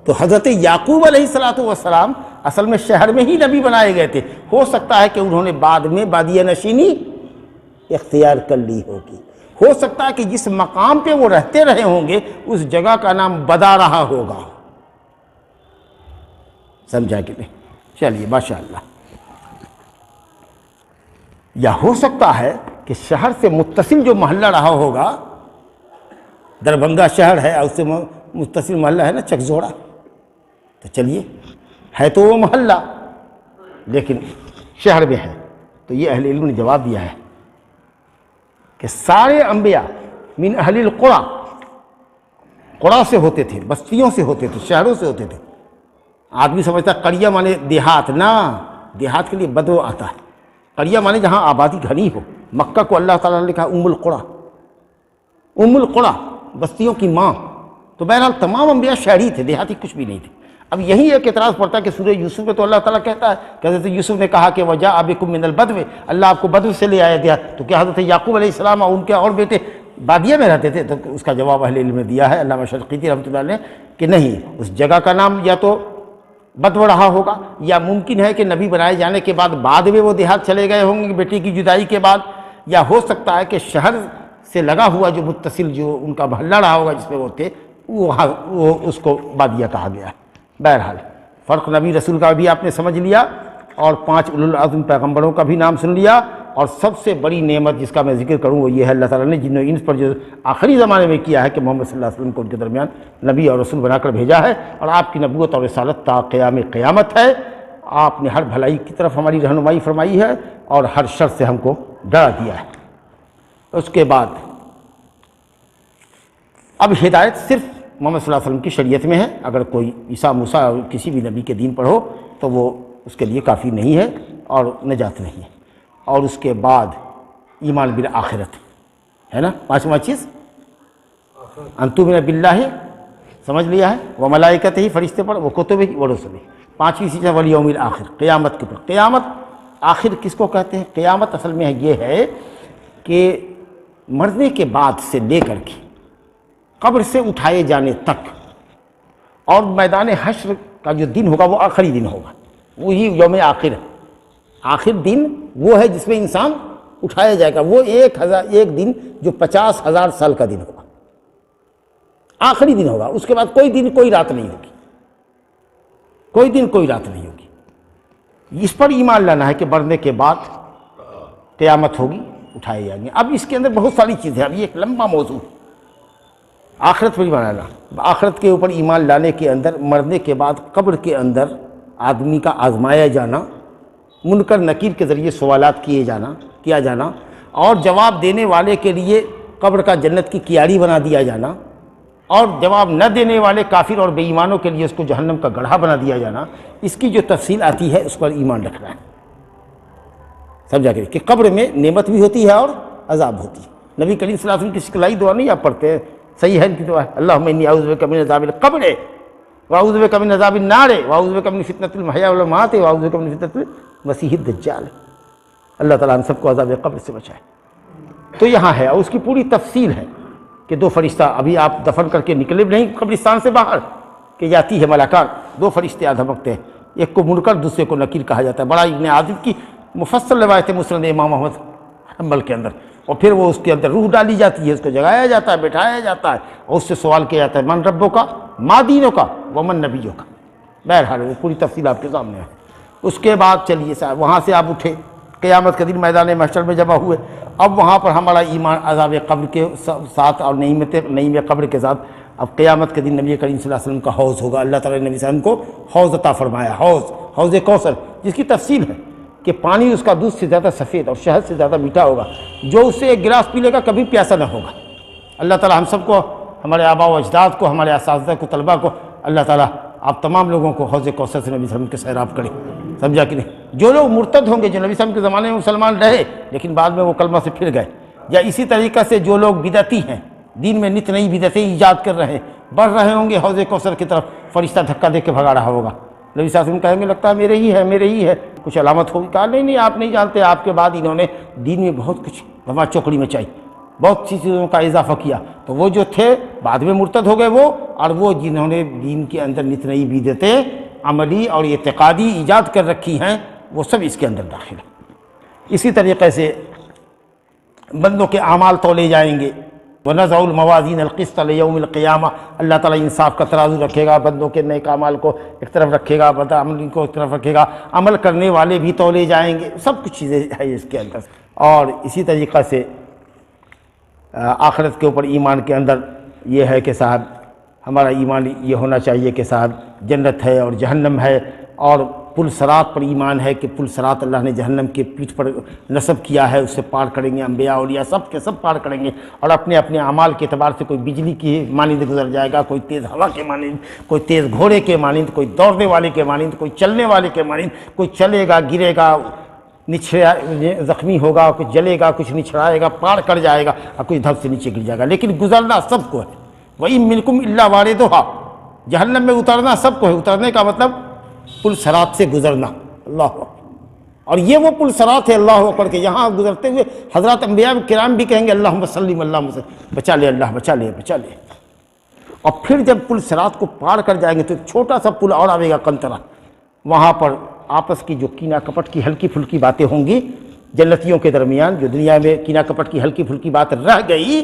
تو حضرت یعقوب علیہ السلام اصل میں شہر میں ہی نبی بنائے گئے تھے، ہو سکتا ہے کہ انہوں نے بعد میں بادیہ نشینی اختیار کر لی ہوگی، ہو سکتا ہے کہ جس مقام پہ وہ رہتے رہے ہوں گے اس جگہ کا نام بدا رہا ہوگا، سمجھا کہ نہیں؟ چلیے ماشاءاللہ۔ یا ہو سکتا ہے کہ شہر سے متصل جو محلہ رہا ہوگا، دربھنگہ شہر ہے اور اس سے متصل محلہ ہے نا چکزوڑا، تو چلیے ہے تو وہ محلہ لیکن شہر میں ہے، تو یہ اہل علم نے جواب دیا ہے کہ سارے انبیاء من اہل القریٰ، قریٰ سے ہوتے تھے، بستیوں سے ہوتے تھے، شہروں سے ہوتے تھے، آدمی سمجھتا ہے قریہ مانے دیہات، نہ، دیہات کے لیے بدو آتا ہے، قریہ مانے جہاں آبادی گھنی ہو۔ مکہ کو اللہ تعالیٰ نے لکھا ام القریٰ، ام القریٰ، بستیوں کی ماں۔ تو بہرحال تمام انبیاء شہری تھے، دیہاتی کچھ بھی نہیں تھے۔ اب یہی ایک اعتراض پڑتا ہے کہ سورہ یوسف میں تو اللہ تعالیٰ کہتا ہے کہ حضرت یوسف نے کہا کہ وجاء بکم من البدو، اللہ آپ کو بدو سے لے آیا دیہات، تو کیا حضرت یعقوب علیہ السلام اور ان کے اور بیٹے بادیہ میں رہتے تھے؟ تو اس کا جواب اہل علم نے دیا ہے، علامہ شنقیطی رحمۃ اللہ علیہ، کہ نہیں، اس جگہ کا نام یا تو بدو رہا ہوگا، یا ممکن ہے کہ نبی بنائے جانے کے بعد میں وہ دیہات چلے گئے ہوں گے بیٹی کی جدائی کے بعد، یا ہو سکتا ہے کہ شہر سے لگا ہوا جو متصل جو ان کا محلہ رہا ہوگا جس میں وہ تھے، وہ اس کو بادیہ کہا گیا ہے۔ بہرحال فرق نبی رسول کا بھی آپ نے سمجھ لیا، اور 5 اولو العزم پیغمبروں کا بھی نام سن لیا، اور سب سے بڑی نعمت جس کا میں ذکر کروں وہ یہ ہے اللہ تعالیٰ نے جن و انس پر جو آخری زمانے میں کیا ہے کہ محمد صلی اللہ علیہ وسلم کو ان کے درمیان نبی اور رسول بنا کر بھیجا ہے، اور آپ کی نبوت اور رسالت تا قیام قیامت ہے۔ آپ نے ہر بھلائی کی طرف ہماری رہنمائی فرمائی ہے اور ہر شر سے ہم کو ڈرا دیا ہے۔ اس کے بعد اب ہدایت صرف محمد صلی اللہ علیہ وسلم کی شریعت میں ہے، اگر کوئی عیسیٰ موسیٰ اور کسی بھی نبی کے دین پر ہو تو وہ اس کے لیے کافی نہیں ہے اور نجات نہیں ہے۔ اور اس کے بعد ایمان بالآخرت ہے نا، 5واں چیز ان تؤمن باللہ، سمجھ لیا ہے، وہ ملائکتہ ہی، فرشتے پر، وہ کتبہ ہی، وہ رسلہ۔ 5ویں چیز ہے والیوم الآخر، قیامت کے اوپر۔ قیامت آخر کس کو کہتے ہیں؟ قیامت اصل میں یہ ہے کہ مرنے کے بعد سے لے کر کے قبر سے اٹھائے جانے تک، اور میدان حشر کا جو دن ہوگا وہ آخری دن ہوگا، وہی یوم آخر ہے۔ آخر دن وہ ہے جس میں انسان اٹھایا جائے گا، وہ ایک دن جو 50,000 سال کا دن ہوگا، آخری دن ہوگا۔ اس کے بعد کوئی دن کوئی رات نہیں ہوگی، کوئی دن کوئی رات نہیں ہوگی۔ اس پر ایمان لانا ہے کہ مرنے کے بعد قیامت ہوگی، اٹھائے جائیں گے۔ اب اس کے اندر بہت ساری چیزیں ہیں، اب یہ ایک لمبا موضوع ہے۔ آخرت پر ایمان لانا، آخرت کے اوپر ایمان لانے کے اندر مرنے کے بعد قبر کے اندر آدمی کا آزمایا جانا، منکر نکیر کے ذریعے سوالات کیا جانا، اور جواب دینے والے کے لیے قبر کا جنت کی کیاری بنا دیا جانا، اور جواب نہ دینے والے کافر اور بے ایمانوں کے لیے اس کو جہنم کا گڑھا بنا دیا جانا، اس کی جو تفصیل آتی ہے اس پر ایمان رکھنا ہے۔ سمجھا کہ قبر میں نعمت بھی ہوتی ہے اور عذاب ہوتی ہے۔ نبی کریم صلی اللہ علیہ وسلم کی سکلائی دعا نہیں آپ پڑھتے ہیں؟ صحیح ہے ان کی دعا ہے، اللہم انی اعوذ بک من عذاب القبر واعوذ بک من عذاب النار واعوذ بک من فتنۃ المحیا والممات واعوذ بک من فتنۃ المسیح الدجال۔ اللہ تعالیٰ ہم سب کو عذاب قبر سے بچائے۔ تو یہاں ہے، اور اس کی پوری تفصیل ہے کہ 2 فرشتہ، ابھی آپ دفن کر کے نکلے بھی نہیں قبرستان سے باہر کہ جاتی ہے ملاکان، 2 فرشتے دھمکتے ہیں، ایک کو منکر دوسرے کو نکیر کہا جاتا ہے۔ بڑا ابن عابد کی مفصل روایت ہے مسند امام احمد حنبل کے اندر، اور پھر وہ اس کے اندر روح ڈالی جاتی ہے، اس کو جگایا جاتا ہے، بٹھایا جاتا ہے، اور اس سے سوال کیا جاتا ہے من ربوں کا، ما دینوں کا، ومن نبیوں کا۔ بہرحال وہ پوری تفصیل آپ کے سامنے ہے۔ اس کے بعد چلیے صاحب وہاں سے آپ اٹھے، قیامت کے دن میدان محشر میں جمع ہوئے۔ اب وہاں پر ہمارا ایمان عذاب قبر کے ساتھ اور نعیم قبر کے ساتھ، اب قیامت کے دن نبی کریم صلی اللہ علیہ وسلم کا حوض ہوگا۔ اللہ تعالیٰ نے نبی صلی اللہ علیہ وسلم کو حوض عطا فرمایا، حوض کوثر، جس کی تفصیل ہے کہ پانی اس کا دودھ سے زیادہ سفید اور شہد سے زیادہ میٹھا ہوگا، جو اس سے ایک گلاس پی لے گا کبھی پیاسا نہ ہوگا۔ اللہ تعالیٰ ہم سب کو، ہمارے آباء و اجداد کو، ہمارے اساتذہ کو، طلباء کو، اللہ تعالیٰ آپ تمام لوگوں کو حوض کوثر سے نبی صلی اللہ علیہ وسلم کے سیراب کرے۔ سمجھا کہ نہیں؟ جو لوگ مرتد ہوں گے، جو نبی صلی اللہ علیہ وسلم کے زمانے میں مسلمان رہے لیکن بعد میں وہ کلمہ سے پھر گئے، یا اسی طریقہ سے جو لوگ بدعتی ہیں، دین میں نت نئی بدعتیں ایجاد کر رہے ہیں، بڑھ رہے ہوں گے حوض کوثر کی طرف، فرشتہ دھکا دے کے بھگا رہا ہوگا۔ نبی صلی اللہ علیہ وسلم کہیں گے لگتا ہے میرے ہی ہے، کچھ علامت ہوگی؟ کہا نہیں آپ نہیں جانتے، آپ کے بعد انہوں نے دین میں بہت کچھ دھما چوکڑی مچائی، بہت سی چیزوں کا اضافہ کیا۔ تو وہ جو تھے بعد میں مرتد ہو گئے وہ، اور وہ جنہوں نے دین کے اندر نت نئی بدعتیں عملی اور اعتقادی ایجاد کر رکھی ہیں، وہ سب اس کے اندر داخل ہیں۔ اسی طریقے سے بندوں کے اعمال تولے جائیں گے، وَنَضَعُ الْمَوَازِينَ الْقِسْطَ لِيَوْمِ الْقِيَامَةِ، اللہ تعالیٰ انصاف کا ترازو رکھے گا، بندوں کے نیک اعمال کو ایک طرف رکھے گا، بد عملی کو ایک طرف رکھے گا، عمل کرنے والے بھی تولے جائیں گے، سب کچھ چیزیں ہیں اس کے اندر۔ اور اسی طریقہ سے آخرت کے اوپر ایمان کے اندر یہ ہے کہ صاحب ہمارا ایمان یہ ہونا چاہیے کہ صاحب جنت ہے اور جہنم ہے، اور پل صراط پر ایمان ہے کہ پل صراط اللہ نے جہنم کے پیٹھ پر نصب کیا ہے، اس سے پار کریں گے انبیاء اولیاء سب کے سب پار کریں گے، اور اپنے اپنے اعمال کے اعتبار سے کوئی بجلی کی مانند گزر جائے گا، کوئی تیز ہوا کے مانند، کوئی تیز گھوڑے کے مانند، کوئی دوڑنے والے کے مانند، کوئی چلنے والے کے مانند، کوئی چلے گا گرے گا زخمی ہوگا، کچھ جلے گا، کچھ نچھڑائے گا، پار کر جائے گا، اور کچھ دھک سے نیچے گر جائے گا، لیکن گزرنا سب کو ہے۔ وَإِن مِّنكُمْ إِلَّا وَارِدُهَا، جہنم میں اترنا سب کو ہے، اترنے کا مطلب پل صراط سے گزرنا۔ اللہ اکبر، اور یہ وہ پل صراط ہے اللہ اکبر کہ یہاں گزرتے ہوئے حضرات انبیاء کرام بھی کہیں گے اللہم صلی اللہم صلی، بچا لے اللہ، بچا لے بچا لے۔ اور پھر جب پل صراط کو پار کر جائیں گے تو ایک چھوٹا سا پل اور آئے گا قنطرہ، وہاں پر آپس کی جو کینہ کپٹ کی ہلکی پھلکی باتیں ہوں گی جنتیوں کے درمیان، جو دنیا میں کینہ کپٹ کی ہلکی پھلکی بات رہ گئی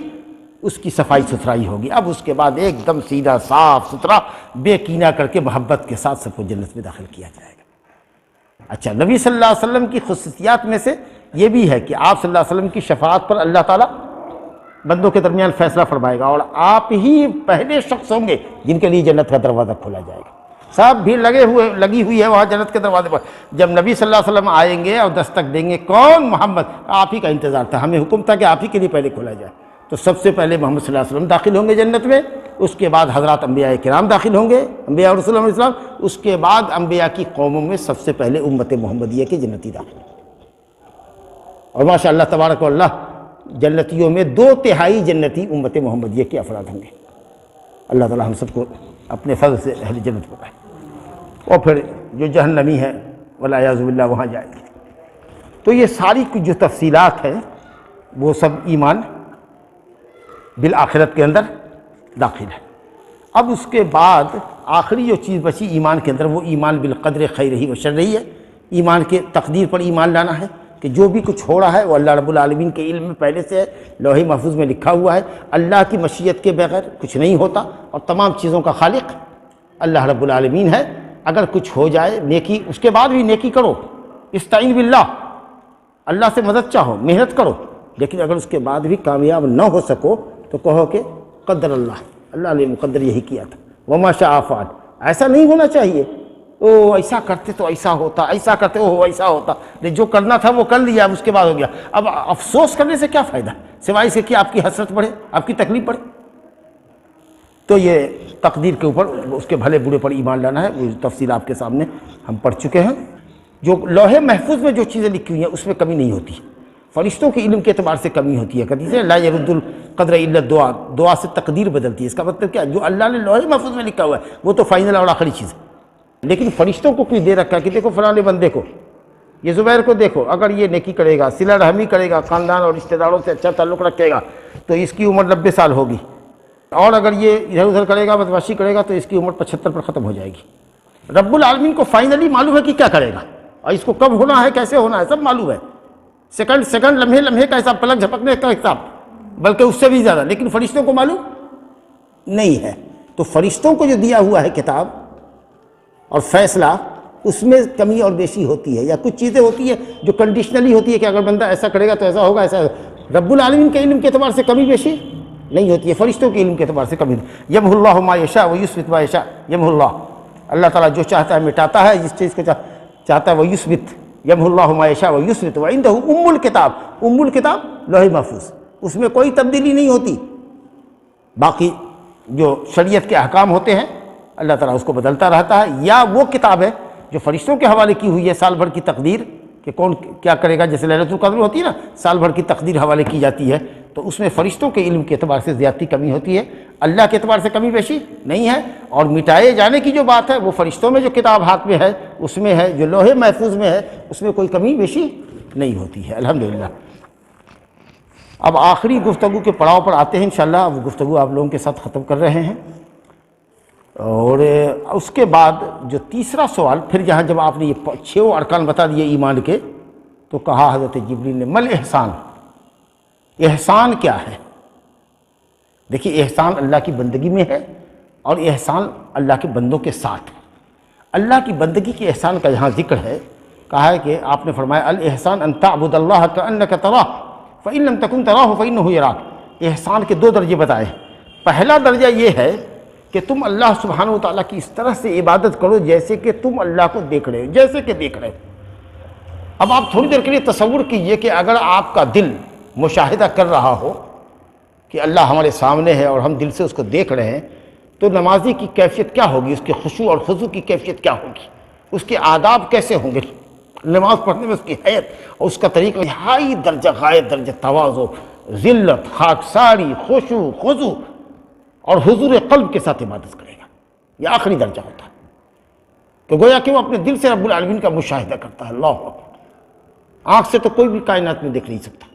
اس کی صفائی ستھرائی ہوگی۔ اب اس کے بعد ایک دم سیدھا صاف ستھرا بے کینہ کر کے محبت کے ساتھ سب کو جنت میں داخل کیا جائے گا۔ اچھا، نبی صلی اللہ علیہ وسلم کی خصوصیات میں سے یہ بھی ہے کہ آپ صلی اللہ علیہ وسلم کی شفاعت پر اللہ تعالیٰ بندوں کے درمیان فیصلہ فرمائے گا، اور آپ ہی پہلے شخص ہوں گے جن کے لیے جنت کا دروازہ کھولا جائے گا۔ سب بھی لگی ہوئی ہے وہاں جنت کے دروازے پر۔ جب نبی صلی اللہ علیہ وسلم آئیں گے اور دستک دیں گے، کون؟ محمد، آپ ہی کا انتظار تھا، ہمیں حکم تھا کہ آپ ہی کے لیے پہلے کھولا جائے، تو سب سے پہلے محمد صلی اللہ علیہ وسلم داخل ہوں گے جنت میں، اس کے بعد حضرات انبیاء کرام داخل ہوں گے، انبیاء اور رسول علیہ السلام، اس کے بعد انبیاء کی قوموں میں سب سے پہلے امت محمدیہ کے جنتی داخل ہوں گے۔ اور ماشاء اللہ تبارک و اللہ، جنتیوں میں 2/3 جنتی امت محمدیہ کے افراد ہوں گے۔ اللہ تعالی ہم سب کو اپنے فضل سے اہل جنت بنائے، اور پھر جو جہنمی ہے والعیاذ باللہ وہاں جائے گی۔ تو یہ ساری جو تفصیلات ہیں وہ سب ایمان بالآخرت کے اندر داخل ہے۔ اب اس کے بعد آخری جو چیز بچی ایمان کے اندر، وہ ایمان بالقدر خیرہ و شرہ ہے۔ ایمان کے تقدیر پر ایمان لانا ہے کہ جو بھی کچھ ہو رہا ہے وہ اللہ رب العالمین کے علم میں پہلے سے ہے، لوح محفوظ میں لکھا ہوا ہے۔ اللہ کی مشیت کے بغیر کچھ نہیں ہوتا، اور تمام چیزوں کا خالق اللہ رب العالمین ہے۔ اگر کچھ ہو جائے نیکی، اس کے بعد بھی نیکی کرو، استعین باللہ، اللہ سے مدد چاہو، محنت کرو، لیکن اگر اس کے بعد بھی کامیاب نہ ہو سکو تو کہو کہ قدر اللہ نے مقدر یہی کیا تھا، وما شاء فعل۔ ایسا نہیں ہونا چاہیے، او ایسا کرتے تو ایسا ہوتا، ایسا کرتے او ایسا ہوتا، لیکن جو کرنا تھا وہ کر لیا، اب اس کے بعد ہو گیا، اب افسوس کرنے سے کیا فائدہ سوائے اس کے کہ آپ کی حسرت بڑھے، آپ کی تکلیف بڑھے۔ تو یہ تقدیر کے اوپر اس کے بھلے برے پر ایمان لانا ہے، وہ تفصیل آپ کے سامنے ہم پڑھ چکے ہیں۔ جو لوح محفوظ میں جو چیزیں لکھی ہوئی ہیں اس میں کمی نہیں ہوتی، فرشتوں کے علم کے اعتبار سے کمی ہوتی ہے۔ حدیث ہے لا يرد القدر الا الدعاء، دعا سے تقدیر بدلتی ہے۔ اس کا مطلب کیا؟ جو اللہ نے لوح محفوظ میں لکھا ہوا ہے وہ تو فائنل اور آخری چیز ہے، لیکن فرشتوں کو کچھ دے رکھا ہے کہ دیکھو فلاں بندے کو، یہ زبیر کو دیکھو، اگر یہ نیکی کرے گا، صلہ رحمی کرے گا، خاندان اور رشتہ داروں سے اچھا تعلق رکھے گا تو اس کی عمر 90 سال ہوگی، اور اگر یہ ادھر ادھر کرے گا، بدمعاشی کرے گا تو اس کی عمر 75 پر ختم ہو جائے گی۔ رب العالمین کو فائنلی معلوم ہے کہ کیا کرے گا، اور اس کو کب ہونا ہے، کیسے ہونا ہے، سب معلوم ہے۔ سیکنڈ لمحے کا حساب، پلک جھپکنے کا حساب، بلکہ اس سے بھی زیادہ، لیکن فرشتوں کو معلوم نہیں ہے۔ تو فرشتوں کو جو دیا ہوا ہے کتاب اور فیصلہ، اس میں کمی اور بیشی ہوتی ہے، یا کچھ چیزیں ہوتی ہیں جو کنڈیشنلی ہوتی ہے کہ اگر بندہ ایسا کرے گا تو ایسا ہوگا، ایسا۔ رب العالمین کے علم کے اعتبار سے کمی بیشی نہیں ہوتی ہے، فرشتوں کے علم کے اعتبار سے کمی۔ یمحو اللہ ما یشاء ویثبت ما یشاء، یمحو اللہ، اللہ تعالیٰ جو چاہتا ہے مٹاتا ہے، جس چیز کو چاہتا ہے وہ یثبت، یمحو اللہ ما یشاء ویثبت، وعندہ ام الکتاب، ام الکتاب لوح محفوظ، اس میں کوئی تبدیلی نہیں ہوتی۔ باقی جو شریعت کے احکام ہوتے ہیں اللہ تعالیٰ اس کو بدلتا رہتا ہے، یا وہ کتاب ہے جو فرشتوں کے حوالے کی ہوئی ہے، سال بھر کی تقدیر کہ کون کیا کرے گا، جیسے لیلۃ القدر ہوتی ہے نا، سال بھر کی تقدیر حوالے کی جاتی ہے، تو اس میں فرشتوں کے علم کے اعتبار سے زیادتی کمی ہوتی ہے، اللہ کے اعتبار سے کمی بیشی نہیں ہے۔ اور مٹائے جانے کی جو بات ہے وہ فرشتوں میں جو کتاب ہاتھ میں ہے اس میں ہے، جو لوح محفوظ میں ہے اس میں کوئی کمی بیشی نہیں ہوتی ہے، الحمدللہ۔ اب آخری گفتگو کے پڑاؤ پر آتے ہیں انشاءاللہ، اب گفتگو آپ لوگوں کے ساتھ ختم کر رہے ہیں، اور اس کے بعد جو تیسرا سوال، پھر جہاں جب آپ نے یہ 6 ارکان بتا دیے ایمان کے، تو کہا حضرت جبریل نے مل احسان، احسان کیا ہے؟ دیکھیے احسان اللہ کی بندگی میں ہے، اور احسان اللہ کے بندوں کے ساتھ۔ اللہ کی بندگی کے احسان کا یہاں ذکر ہے، کہا ہے کہ آپ نے فرمایا الاحسان ان تعبد اللہ کأنک تراہ فإن لم تکن تراہ فإنہ یراک۔ احسان کے 2 درجے بتائے۔ پہلا درجہ یہ ہے کہ تم اللہ سبحانہ وتعالیٰ کی اس طرح سے عبادت کرو جیسے کہ تم اللہ کو دیکھ رہے ہو، جیسے کہ دیکھ رہے ہو۔ اب آپ تھوڑی دیر کے لیے تصور کیجئے کہ اگر آپ کا دل مشاہدہ کر رہا ہو کہ اللہ ہمارے سامنے ہے اور ہم دل سے اس کو دیکھ رہے ہیں، تو نمازی کی کیفیت کیا ہوگی، اس کے خشوع اور خضوع کی کیفیت کیا ہوگی، اس کے آداب کیسے ہوں گے، نماز پڑھنے میں اس کی حیت اور اس کا طریقہ نہائی درجہ غایت درجہ تواضع، ذلت، خاکساری، خشوع، خضوع اور حضور قلب کے ساتھ عبادت کرے گا۔ یہ آخری درجہ ہوتا ہے کہ گویا کہ وہ اپنے دل سے رب العالمین کا مشاہدہ کرتا ہے۔ اللہ اکبر۔ آنکھ سے تو کوئی بھی کائنات میں دیکھ نہیں سکتا،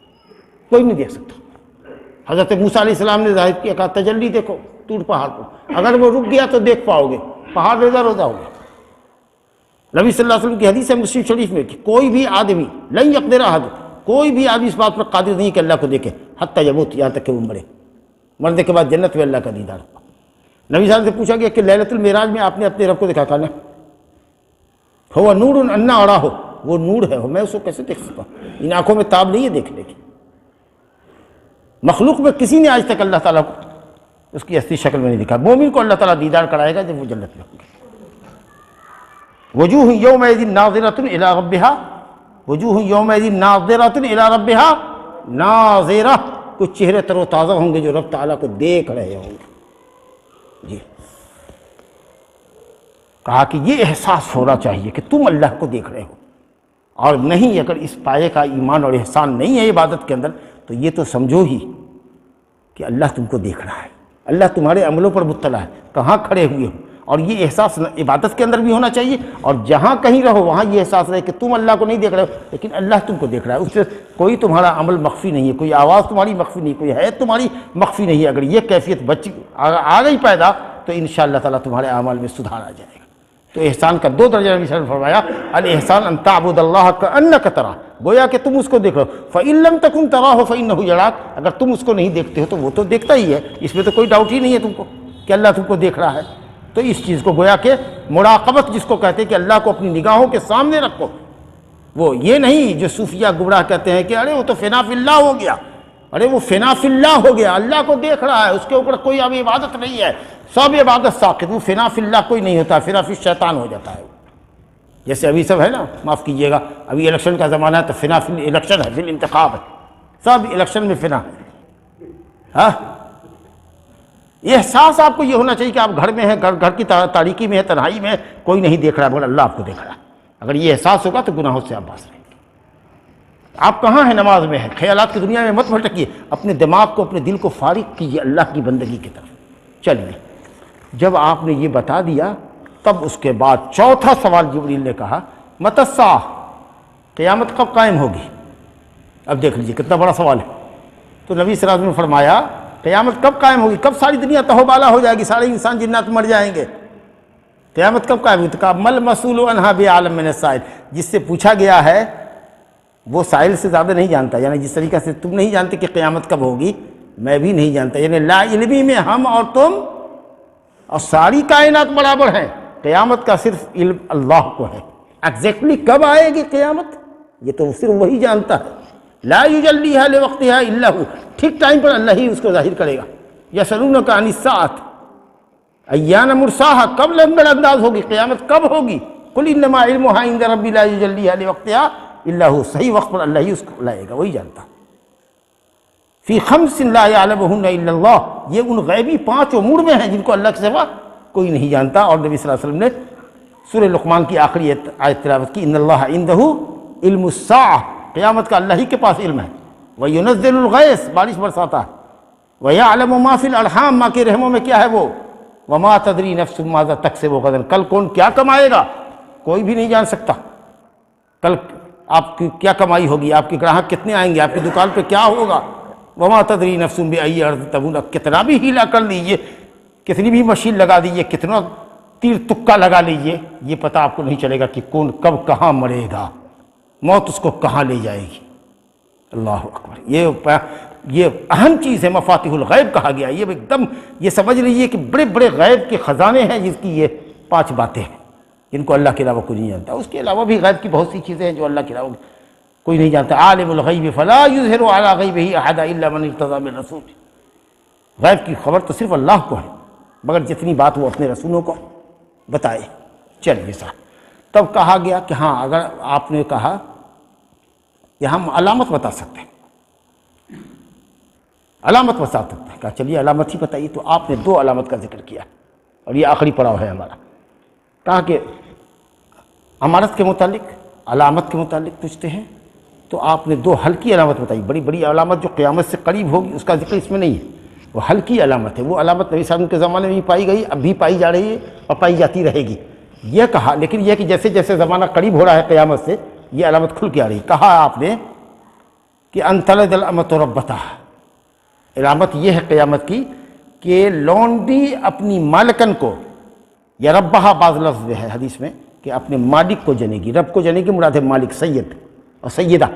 کوئی نہیں دیکھ سکتا۔ حضرت موسیٰ علیہ السلام نے ظاہر کیا، کہا تجلی دیکھو طور پہاڑ کو، اگر وہ رک گیا تو دیکھ پاؤ گے، پہاڑ روزہ روزہ ہو گیا۔ نبی صلی اللہ علیہ وسلم کی حدیث ہے مسلم شریف میں کہ کوئی بھی آدمی لن یقدر احد، کوئی بھی آدمی اس بات پر قادر نہیں کہ اللہ کو دیکھے حتی یموت، یہاں تک کہ وہ مرے، مرنے کے بعد جنت میں اللہ کا دیدار ہو۔ نبی صلی اللہ علیہ وسلم سے پوچھا گیا کہ لیلۃ المعراج میں آپ نے اپنے رب کو دیکھا؟ کہا نا ہوا نور انا اڑا ہو، وہ نور ہے، میں اس کو کیسے دیکھ سکتا ہوں، ان آنکھوں میں تاب نہیں ہے دیکھنے کی۔ مخلوق میں کسی نے آج تک اللہ تعالیٰ کو اس کی اصلی شکل میں نہیں دکھا۔ مومن کو اللہ تعالیٰ دیدار کرائے گا جب وہ جنت میں ہوں گے۔ وجوہ یومئذ ناظرۃ الی ربہا، وجوہ یومئذ ناظرۃ الی ربہا ناظرہ، کچھ چہرے تر و تازہ ہوں گے جو رب تعالیٰ کو دیکھ رہے ہوں گے۔ جی کہا کہ یہ احساس ہونا چاہیے کہ تم اللہ کو دیکھ رہے ہو، اور نہیں اگر اس پائے کا ایمان اور احسان نہیں ہے عبادت کے اندر تو یہ تو سمجھو ہی کہ اللہ تم کو دیکھ رہا ہے، اللہ تمہارے عملوں پر مطلع ہے، کہاں کھڑے ہوئے ہو۔ اور یہ احساس عبادت کے اندر بھی ہونا چاہیے، اور جہاں کہیں رہو وہاں یہ احساس رہے کہ تم اللہ کو نہیں دیکھ رہے ہو لیکن اللہ تم کو دیکھ رہا ہے۔ اس سے کوئی تمہارا عمل مخفی نہیں ہے، کوئی آواز تمہاری مخفی نہیں، کوئی حیت تمہاری مخفی نہیں ہے۔ اگر یہ کیفیت آ گئی پیدا تو انشاءاللہ تعالیٰ تمہارے اعمال میں سدھار آ جائے گا۔ تو احسان کا دو درجہ نبی صلی اللہ علیہ وسلم نے فرمایا، الاحسان ان تعبد اللہ کأنک تراہ، گویا کہ تم اس کو دیکھ رہے ہو، فإن لم تکن تراہ فإنہ یراک، اگر تم اس کو نہیں دیکھتے ہو تو وہ تو دیکھتا ہی ہے، اس میں تو کوئی ڈاؤٹ ہی نہیں ہے تم کو کہ اللہ تم کو دیکھ رہا ہے۔ تو اس چیز کو گویا کہ مراقبت جس کو کہتے ہیں کہ اللہ کو اپنی نگاہوں کے سامنے رکھو، وہ یہ نہیں جو صوفیہ گمراہ کہتے ہیں کہ ارے وہ تو فنا فی اللہ ہو گیا، ارے وہ فنا فی اللہ ہو گیا، اللہ کو دیکھ رہا ہے، اس کے اوپر کوئی اب عبادت نہیں ہے، سب عبادت ساقط، وہ فنا فی اللہ کوئی نہیں ہوتا، فنا فی الشیطان ہو جاتا ہے۔ جیسے ابھی سب ہے نا، معاف کیجئے گا، ابھی الیکشن کا زمانہ ہے تو فنا فی الیکشن ہے، فی الانتخاب ہے، سب الیکشن میں فنا ہے۔ ہاں یہ احساس آپ کو یہ ہونا چاہیے کہ آپ گھر میں ہیں، گھر کی تاریکی میں ہے، تنہائی میں ہے، کوئی نہیں دیکھ رہا ہے مگر اللہ آپ کو دیکھ رہا ہے۔ اگر یہ احساس ہوگا تو گناہوں سے آپ باز رہیں گے۔ آپ کہاں ہیں؟ نماز میں ہیں، خیالات کی دنیا میں مت بھٹکیے، اپنے دماغ کو اپنے دل کو فارغ کیجیے اللہ کی بندگی کی طرف۔ چلیے جب آپ نے یہ بتا دیا تب اس کے بعد چوتھا سوال جبریل نے کہا متی الساعہ، قیامت کب قائم ہوگی؟ اب دیکھ لیجیے کتنا بڑا سوال ہے۔ تو نبی صلی اللہ علیہ وسلم نے فرمایا قیامت کب قائم ہوگی، کب ساری دنیا تہوبالا ہو جائے گی، سارے انسان جنات مر جائیں گے، قیامت کب قائم ہوگی؟ تو کہا مل مسئول عنہا بعالم من السائل، جس سے پوچھا گیا ہے وہ سائل سے زیادہ نہیں جانتا، یعنی جس طریقہ سے تم نہیں جانتے کہ قیامت کب ہوگی میں بھی نہیں جانتا، یعنی لا علمی میں ہم اور تم اور ساری کائنات برابر ہیں، قیامت کا صرف علم اللہ کو ہے۔ ایگزیکٹلی کب آئے گی قیامت یہ تو صرف وہی جانتا ہے، لا یجلیھا لوقتھا الا ہو، ٹھیک ٹائم پر اللہ ہی اس کو ظاہر کرے گا۔ یسألونک عن الساعۃ ایان مرساھا، کب لمبر انداز ہوگی قیامت، کب ہوگی؟ قل انما علمھا عند ربی لا یجلیھا لوقتھا الا ہو، صحیح وقت پر اللہ ہی اس کو لائے گا، وہی جانتا۔ فی خمس لا یعلمہن الا اللہ، یہ ان غیبی 5 امور میں ہیں جن کو اللہ کے سوا کوئی نہیں جانتا۔ اور نبی صلی اللہ علیہ وسلم نے سورہ لقمان کی آخری آیت تلاوت کی، ان اللہ عندہ علم الساعہ، قیامت کا اللہ ہی کے پاس علم ہے، وَيُنَزِّلُ الْغَيْثَ، بارش برساتا ہے، وَيَعْلَمُ مَا فِي الْأَرْحَامِ، ماں کے رحموں میں کیا ہے وہ، وَمَا تَدْرِي نَفْسٌ مَاذَا تَكْسِبُ غَدًا، کل کون کیا کمائے گا کوئی بھی نہیں جان سکتا، کل آپ کی کیا کمائی ہوگی، آپ کے گراہک کتنے آئیں گے، آپ کی دکان پہ کیا ہوگا، وَمَا تَدْرِي نَفْسٌ بِأَيِّ أَرْضٍ تَمُوتُ، کتنا بھی ہیلا کر لیجئے، کتنی بھی مشین لگا دیجئے، کتنا تیر تکا لگا لیجئے، یہ پتہ آپ کو نہیں چلے گا کہ کون کب کہاں مرے گا، موت اس کو کہاں لے جائے گی۔ اللہ اکبر، یہ اہم چیز ہے، مفاتیح الغیب کہا گیا، یہ ایک دم یہ سمجھ لیجئے کہ بڑے بڑے غیب کے خزانے ہیں جس کی یہ 5 باتیں ہیں جن کو اللہ کے علاوہ کوئی نہیں جانتا۔ اس کے علاوہ بھی غیب کی بہت سی چیزیں ہیں جو اللہ کے علاوہ کوئی نہیں جانتا۔ عالم الغیب فلا یظہر علی غیبہ احدا الا من ارتضی من رسول، غیب کی خبر تو صرف اللہ کو ہے، مگر جتنی بات وہ اپنے رسولوں کو بتائے۔ چلیے صاحب، تب کہا گیا کہ ہاں اگر آپ نے کہا کہ ہم علامت بتا سکتے ہیں، علامت بتا سکتے ہیں، کہا چلیے علامت ہی بتائیے۔ تو آپ نے 2 علامت کا ذکر کیا، اور یہ آخری پڑاؤ ہے ہمارا۔ کہا کہ امارت کے متعلق، علامت کے متعلق پوچھتے ہیں تو آپ نے 2 ہلکی علامت بتائی۔ بڑی بڑی علامت جو قیامت سے قریب ہوگی اس کا ذکر اس میں نہیں ہے، وہ ہلکی علامت ہے۔ وہ علامت نبی صلی اللہ علیہ وسلم کے زمانے میں بھی پائی گئی، اب بھی پائی جا رہی ہے اور پائی جاتی رہے گی، یہ کہا۔ لیکن یہ کہ جیسے جیسے زمانہ قریب ہو رہا ہے قیامت سے، یہ علامت کھل کے آ رہی ہے۔ کہا آپ نے کہ ان تلد الامۃ ربتہا، علامت یہ ہے قیامت کی کہ لونڈی اپنی مالکن کو، یا ربہا بعض لفظ ہے حدیث میں کہ اپنے مالک کو جنے گی۔ رب کو جنے گی مراد ہے مالک، سید اور سیدہ،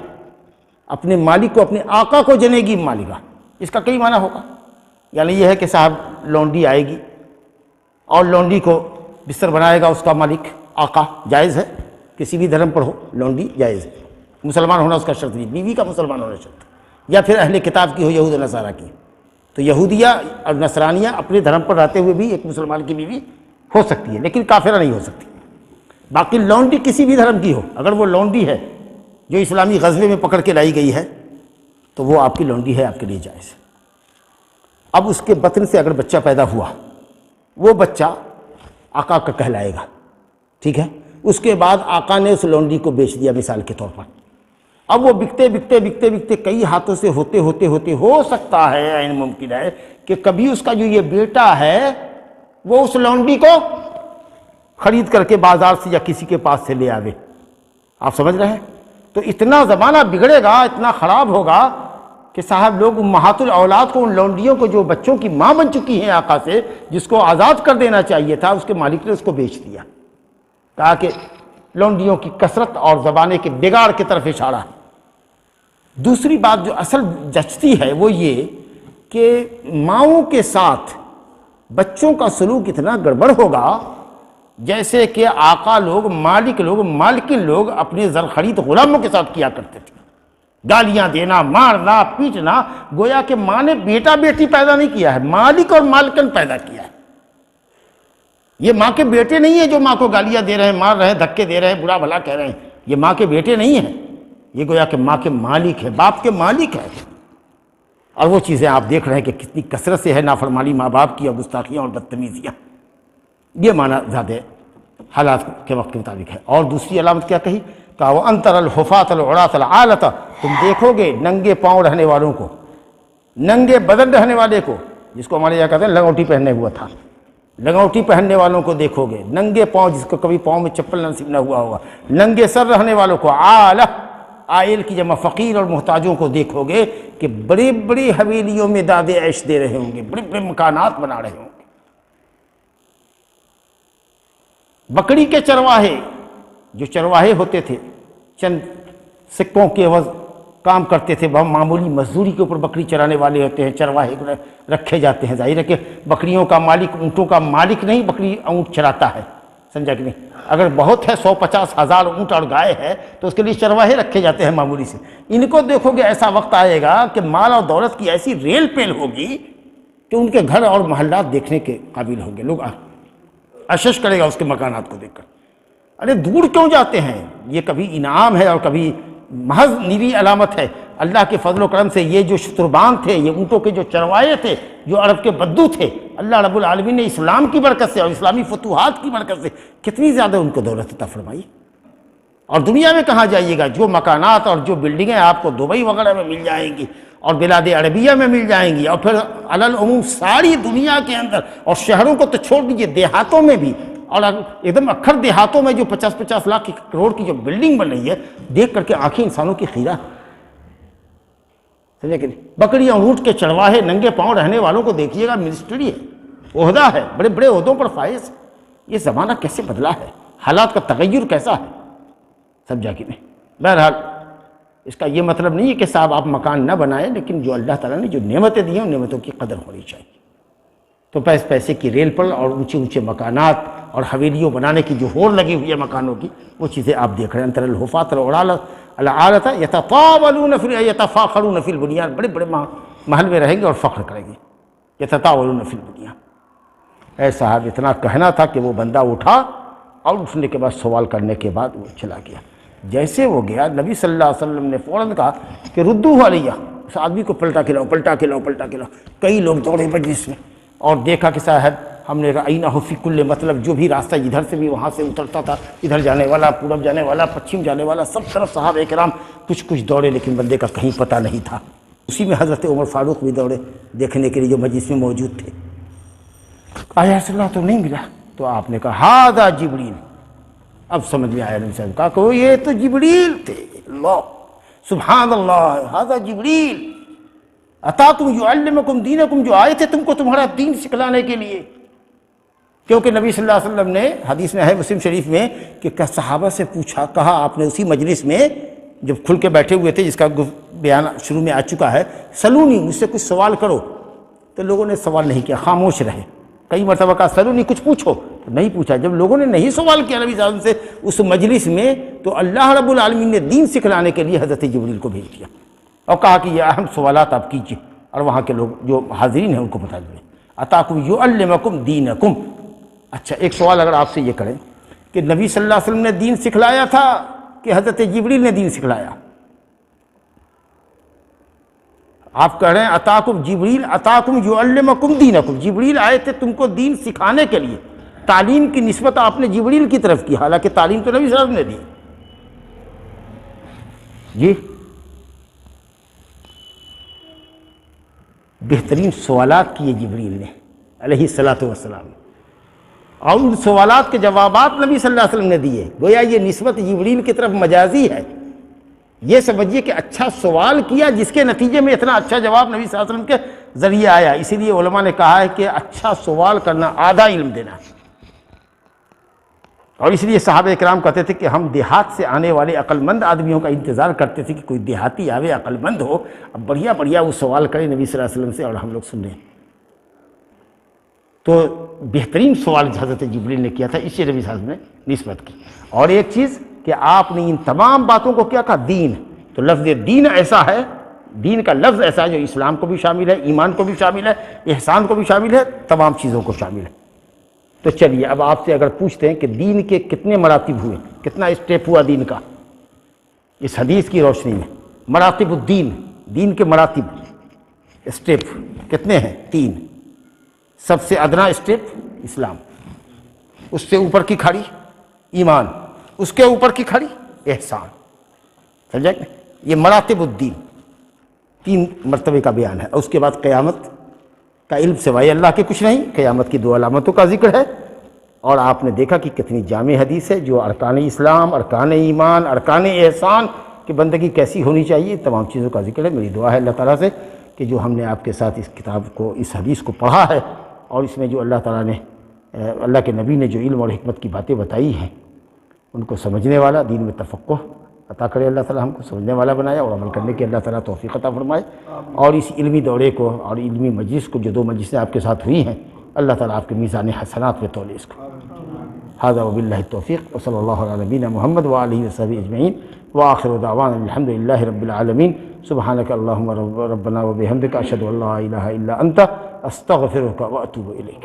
اپنے مالک کو، اپنے آقا کو جنے گی مالکہ۔ اس کا کئی معنی ہوگا، یعنی یہ ہے کہ صاحب لونڈی آئے گی اور لونڈی کو بستر بنائے گا اس کا مالک، آقا۔ جائز ہے، کسی بھی دھرم پر ہو لونڈی جائز ہے، مسلمان ہونا اس کا شرط نہیں، بیوی کا مسلمان ہونا شرط، یا پھر اہل کتاب کی ہو، یہود و نصارہ کی۔ تو یہودیہ اور نصرانیہ اپنے دھرم پر رہتے ہوئے بھی ایک مسلمان کی بیوی ہو سکتی ہے، لیکن کافرہ نہیں ہو سکتی۔ باقی لونڈی کسی بھی دھرم کی ہو، اگر وہ لونڈی ہے جو اسلامی غزوے میں پکڑ کے لائی گئی ہے تو وہ آپ کی لونڈی ہے، آپ کے لیے جائز ہے۔ اب اس کے بطن سے اگر بچہ پیدا ہوا، وہ بچہ آقا کا کہلائے گا، ٹھیک ہے۔ اس کے بعد آقا نے اس لونڈی کو بیچ دیا مثال کے طور پر۔ اب وہ بکتے بکتے بکتے بکتے کئی ہاتھوں سے ہوتے ہوتے ہوتے ہو سکتا ہے، عین ممکن ہے کہ کبھی اس کا جو یہ بیٹا ہے وہ اس لونڈی کو خرید کر کے بازار سے یا کسی کے پاس سے لے آوے۔ آپ سمجھ رہے ہیں؟ تو اتنا زمانہ بگڑے گا، اتنا خراب ہوگا کہ صاحب لوگ امہات الاولاد کو، ان لونڈیوں کو جو بچوں کی ماں بن چکی ہیں آقا سے، جس کو آزاد کر دینا چاہیے تھا، اس کے مالک نے اس کو بیچ دیا۔ کہا کہ لونڈیوں کی کثرت اور زمانے کے بگاڑ کی طرف اشارہ ہے۔ دوسری بات جو اصل جچتی ہے وہ یہ کہ ماؤں کے ساتھ بچوں کا سلوک اتنا گڑبڑ ہوگا جیسے کہ آقا لوگ، مالک لوگ، مالکن لوگ اپنے زر خرید غلاموں کے ساتھ کیا کرتے تھے۔ گالیاں دینا، مارنا، پیٹنا، گویا کہ ماں نے بیٹا بیٹی پیدا نہیں کیا ہے، مالک اور مالکن پیدا کیا ہے۔ یہ ماں کے بیٹے نہیں ہیں جو ماں کو گالیاں دے رہے ہیں، مار رہے ہیں، دھکے دے رہے ہیں، برا بھلا کہہ رہے ہیں، یہ ماں کے بیٹے نہیں ہیں، یہ گویا کہ ماں کے مالک ہے، باپ کے مالک ہے۔ اور وہ چیزیں آپ دیکھ رہے ہیں کہ کتنی کثرت سے ہے نافرمانی ماں باپ کی، اور گستاخیاں اور بدتمیزیاں۔ یہ معنی زیادہ حالات کے وقت کے مطابق ہے۔ اور دوسری علامت کیا کہی؟ کہا وَأَنْتَرَ الْحُفَاةَ الْعُرَاةَ الْعَالَةَ، تم دیکھو گے ننگے پاؤں رہنے والوں کو، ننگے بدن رہنے والے کو، جس کو ہمارے یہاں کہتے ہیں لنگوٹی پہننے ہوا تھا، لنگوٹی پہننے والوں کو دیکھو گے، ننگے پاؤں، جس کو کبھی پاؤں میں چپل نصیب نہ ہوا ہوگا، ننگے سر رہنے والوں کو، عالہ، عائل کی جمع فقیر اور محتاجوں کو دیکھو گے کہ بڑی بڑی حویلیوں میں داد عیش دے رہے ہوں گے، بڑے بڑے مکانات بنا رہے ہوں گے۔ بکری کے چرواہے، جو چرواہے ہوتے تھے، چند سکوں کے عوض کام کرتے تھے، بہت معمولی مزدوری کے اوپر بکری چرانے والے ہوتے ہیں، چرواہے رکھے جاتے ہیں۔ ظاہر ہے کہ بکریوں کا مالک اونٹوں کا مالک نہیں، بکری اونٹ چراتا ہے، سمجھا کہ نہیں؟ اگر بہت ہے 150,000 اونٹ اور گائے ہے تو اس کے لیے چرواہے رکھے جاتے ہیں معمولی سے۔ ان کو دیکھو گے ایسا وقت آئے گا کہ مال اور دولت کی ایسی ریل پیل ہوگی کہ ان کے گھر اور محلات دیکھنے کے قابل ہوں گے، لوگ اشش کرے گا اس کے مکانات کو دیکھ کر۔ ارے دور کیوں جاتے ہیں؟ یہ کبھی انعام ہے اور کبھی محض نیوی علامت ہے۔ اللہ کے فضل و کرم سے یہ جو شتربان تھے، یہ اونٹوں کے جو چروائے تھے، جو عرب کے بدو تھے، اللہ رب العالمین نے اسلام کی برکت سے اور اسلامی فتوحات کی برکت سے کتنی زیادہ ان کو دولت عطا فرمائی۔ اور دنیا میں کہاں جائیے گا، جو مکانات اور جو بلڈنگیں آپ کو دبئی وغیرہ میں مل جائیں گی اور بلاد عربیہ میں مل جائیں گی، اور پھر علی العموم ساری دنیا کے اندر، اور شہروں کو تو چھوڑ دیجیے، دیہاتوں میں بھی، اور ایک دم اکھر دیہاتوں میں جو 50-50 لاکھ کروڑ کی جو بلڈنگ بن رہی ہے، دیکھ کر کے آنکھیں انسانوں کی خیرہ، سمجھے کہ نہیں؟ بکریاں اونٹ کے چرواہے ننگے پاؤں رہنے والوں کو دیکھیے گا، منسٹری ہے، عہدہ ہے، بڑے بڑے عہدوں پر فائز۔ یہ زمانہ کیسے بدلا ہے، حالات کا تغیر کیسا ہے، سمجھا کہ نہیں؟ بہرحال اس کا یہ مطلب نہیں ہے کہ صاحب آپ مکان نہ بنائیں، لیکن جو اللہ تعالیٰ نے جو نعمتیں دی ہیں ان نعمتوں کی قدر ہونی چاہیے۔ تو پیسے کی ریل پر اور اونچے اونچے مکانات اور حویلیوں بنانے کی جو ہور لگی ہوئی ہے مکانوں کی، وہ چیزیں آپ دیکھ رہے ہیں۔ انتر الحفاۃ العالۃ یتطاولون یتفاخرون فی البنیان، بڑے بڑے محل میں رہیں گے اور فخر کریں گے، یتطاولون فی البنیان۔ اے صاحب اتنا کہنا تھا کہ وہ بندہ اٹھا اور اٹھنے کے بعد سوال کرنے کے بعد وہ چلا گیا۔ جیسے وہ گیا نبی صلی اللہ علیہ وسلم نے فوراً کہا کہ ردوہ علیہ، اس آدمی کو پلٹا کے لاؤ، پلٹا کے لاؤ، پلٹا کے لاؤ۔ کئی لوگ دوڑے مجلس میں اور دیکھا کہ صاحب ہم نے رأینہ فی کل، مطلب جو بھی راستہ ادھر سے بھی وہاں سے اترتا تھا، ادھر جانے والا، پورب جانے والا، پچھم جانے والا، سب طرف صحابہ کرام کچھ دوڑے، لیکن بندے کا کہیں پتہ نہیں تھا۔ اسی میں حضرت عمر فاروق بھی دوڑے دیکھنے کے لیے جو مجلس میں موجود تھے۔ آیا رسول اللہ تو نہیں ملا، تو آپ نے کہا ہذا جبریل۔ اب سمجھ میں آیا نبی صاحب کہا کہ یہ تو جبریل تھے۔ اللہ سبحان اللہ، ہذا جبریل اتاکم یعلمکم دینکم، جو آئے تھے تم کو تمہارا دین سکھلانے کے لیے۔ کیونکہ نبی صلی اللہ علیہ وسلم نے حدیث میں ہے مسلم شریف میں کہ صحابہ سے پوچھا، کہا آپ نے اسی مجلس میں جب کھل کے بیٹھے ہوئے تھے، جس کا بیان شروع میں آ چکا ہے، سلونی، مجھ سے کچھ سوال کرو، تو لوگوں نے سوال نہیں کیا، خاموش رہے۔ کئی مرتبہ کہا سلونی، کچھ پوچھو، تو نہیں پوچھا۔ جب لوگوں نے نہیں سوال کیا نبی صلی اللہ علیہ وسلم سے اس مجلس میں، تو اللہ رب العالمین نے دین سکھلانے کے لیے حضرت جبریل کو بھیج دیا اور کہا کہ یہ اہم سوالات آپ کیجیے اور وہاں کے لوگ جو حاضرین ہیں ان کو بتا دیجیے۔ اتاکم یعلمکم دینکم۔ اچھا، ایک سوال اگر آپ سے یہ کریں کہ نبی صلی اللہ علیہ وسلم نے دین سکھلایا تھا کہ حضرت جبریل نے دین سکھلایا؟ آپ کہہ رہے ہیں اتاکم جبریل اتاکم یعلمکم دینکم، جبریل آئے تھے تم کو دین سکھانے کے لیے۔ تعلیم کی نسبت آپ نے جبریل کی طرف کی، حالانکہ تعلیم تو نبی صلی اللہ علیہ وسلم نے دی۔ جی بہترین سوالات کیے جبریل نے علیہ الصلاۃ والسلام، اور ان سوالات کے جوابات نبی صلی اللہ علیہ وسلم نے دیے۔ گویا یہ نسبت جبریل کی طرف مجازی ہے۔ یہ سمجھیے کہ اچھا سوال کیا جس کے نتیجے میں اتنا اچھا جواب نبی صلی اللہ علیہ وسلم کے ذریعے آیا۔ اسی لیے علماء نے کہا ہے کہ اچھا سوال کرنا آدھا علم دینا ہے۔ اور اس لیے صحابہ کرام کہتے تھے کہ ہم دیہات سے آنے والے عقل مند آدمیوں کا انتظار کرتے تھے کہ کوئی دیہاتی آوے عقل مند ہو، اب بڑھیا بڑھیا وہ سوال کرے نبی صلی اللہ علیہ وسلم سے اور ہم لوگ سن رہے ہیں۔ تو بہترین سوال حضرت جبریل نے کیا تھا، اس سے نبی صلی اللہ علیہ وسلم نے نسبت کی۔ اور ایک چیز کہ آپ نے ان تمام باتوں کو کیا کہا؟ دین۔ تو لفظ دین ایسا ہے، دین کا لفظ ایسا ہے جو اسلام کو بھی شامل ہے، ایمان کو بھی شامل ہے، احسان کو بھی شامل ہے، تمام چیزوں کو شامل ہے۔ تو چلیے اب آپ سے اگر پوچھتے ہیں کہ دین کے کتنے مراتب ہوئے، کتنا اسٹیپ ہوا دین کا، اس حدیث کی روشنی میں مراتب الدین، دین کے مراتب اسٹیپ کتنے ہیں؟ 3۔ سب سے ادنا اسٹیپ اسلام، اس سے اوپر کی کھڑی ایمان، اس کے اوپر کی کھڑی احسان۔ سمجھا؟ یہ مراتب الدین 3 مرتبے کا بیان ہے۔ اور اس کے بعد قیامت کا علم سوائے اللہ کے کچھ نہیں، قیامت کی 2 علامتوں کا ذکر ہے۔ اور آپ نے دیکھا کہ کتنی جامع حدیث ہے جو ارکان اسلام، ارکان ایمان، ارکان احسان کی بندگی کیسی ہونی چاہیے، تمام چیزوں کا ذکر ہے۔ میری دعا ہے اللہ تعالیٰ سے کہ جو ہم نے آپ کے ساتھ اس کتاب کو، اس حدیث کو پڑھا ہے، اور اس میں جو اللہ تعالیٰ نے، اللہ کے نبی نے جو علم اور حکمت کی باتیں بتائی ہیں، ان کو سمجھنے والا، دین میں تفقہ عطا کرے اللہ تعالیٰ، ہم کو سمجھنے والا بنایا اور عمل کرنے کی اللہ تعالیٰ توفیق عطا فرمائے۔ اور اس علمی دورے کو اور علمی مجلس کو، جو 2 مجلسیں آپ کے ساتھ ہوئی ہیں، اللہ تعالیٰ آپ کے میزان حسنات میں تولے اس کو۔ ھذا وباللہ التوفیق وصلی اللہ علی نبینا محمد وآلہ وصحبہ اجمعین وآخر دعوانا الحمد للہ رب العالمین۔ سبحانک اللہم ربنا وبحمدک، اشہد ان لا الہ الا انت، استغفرک واتوب الیک۔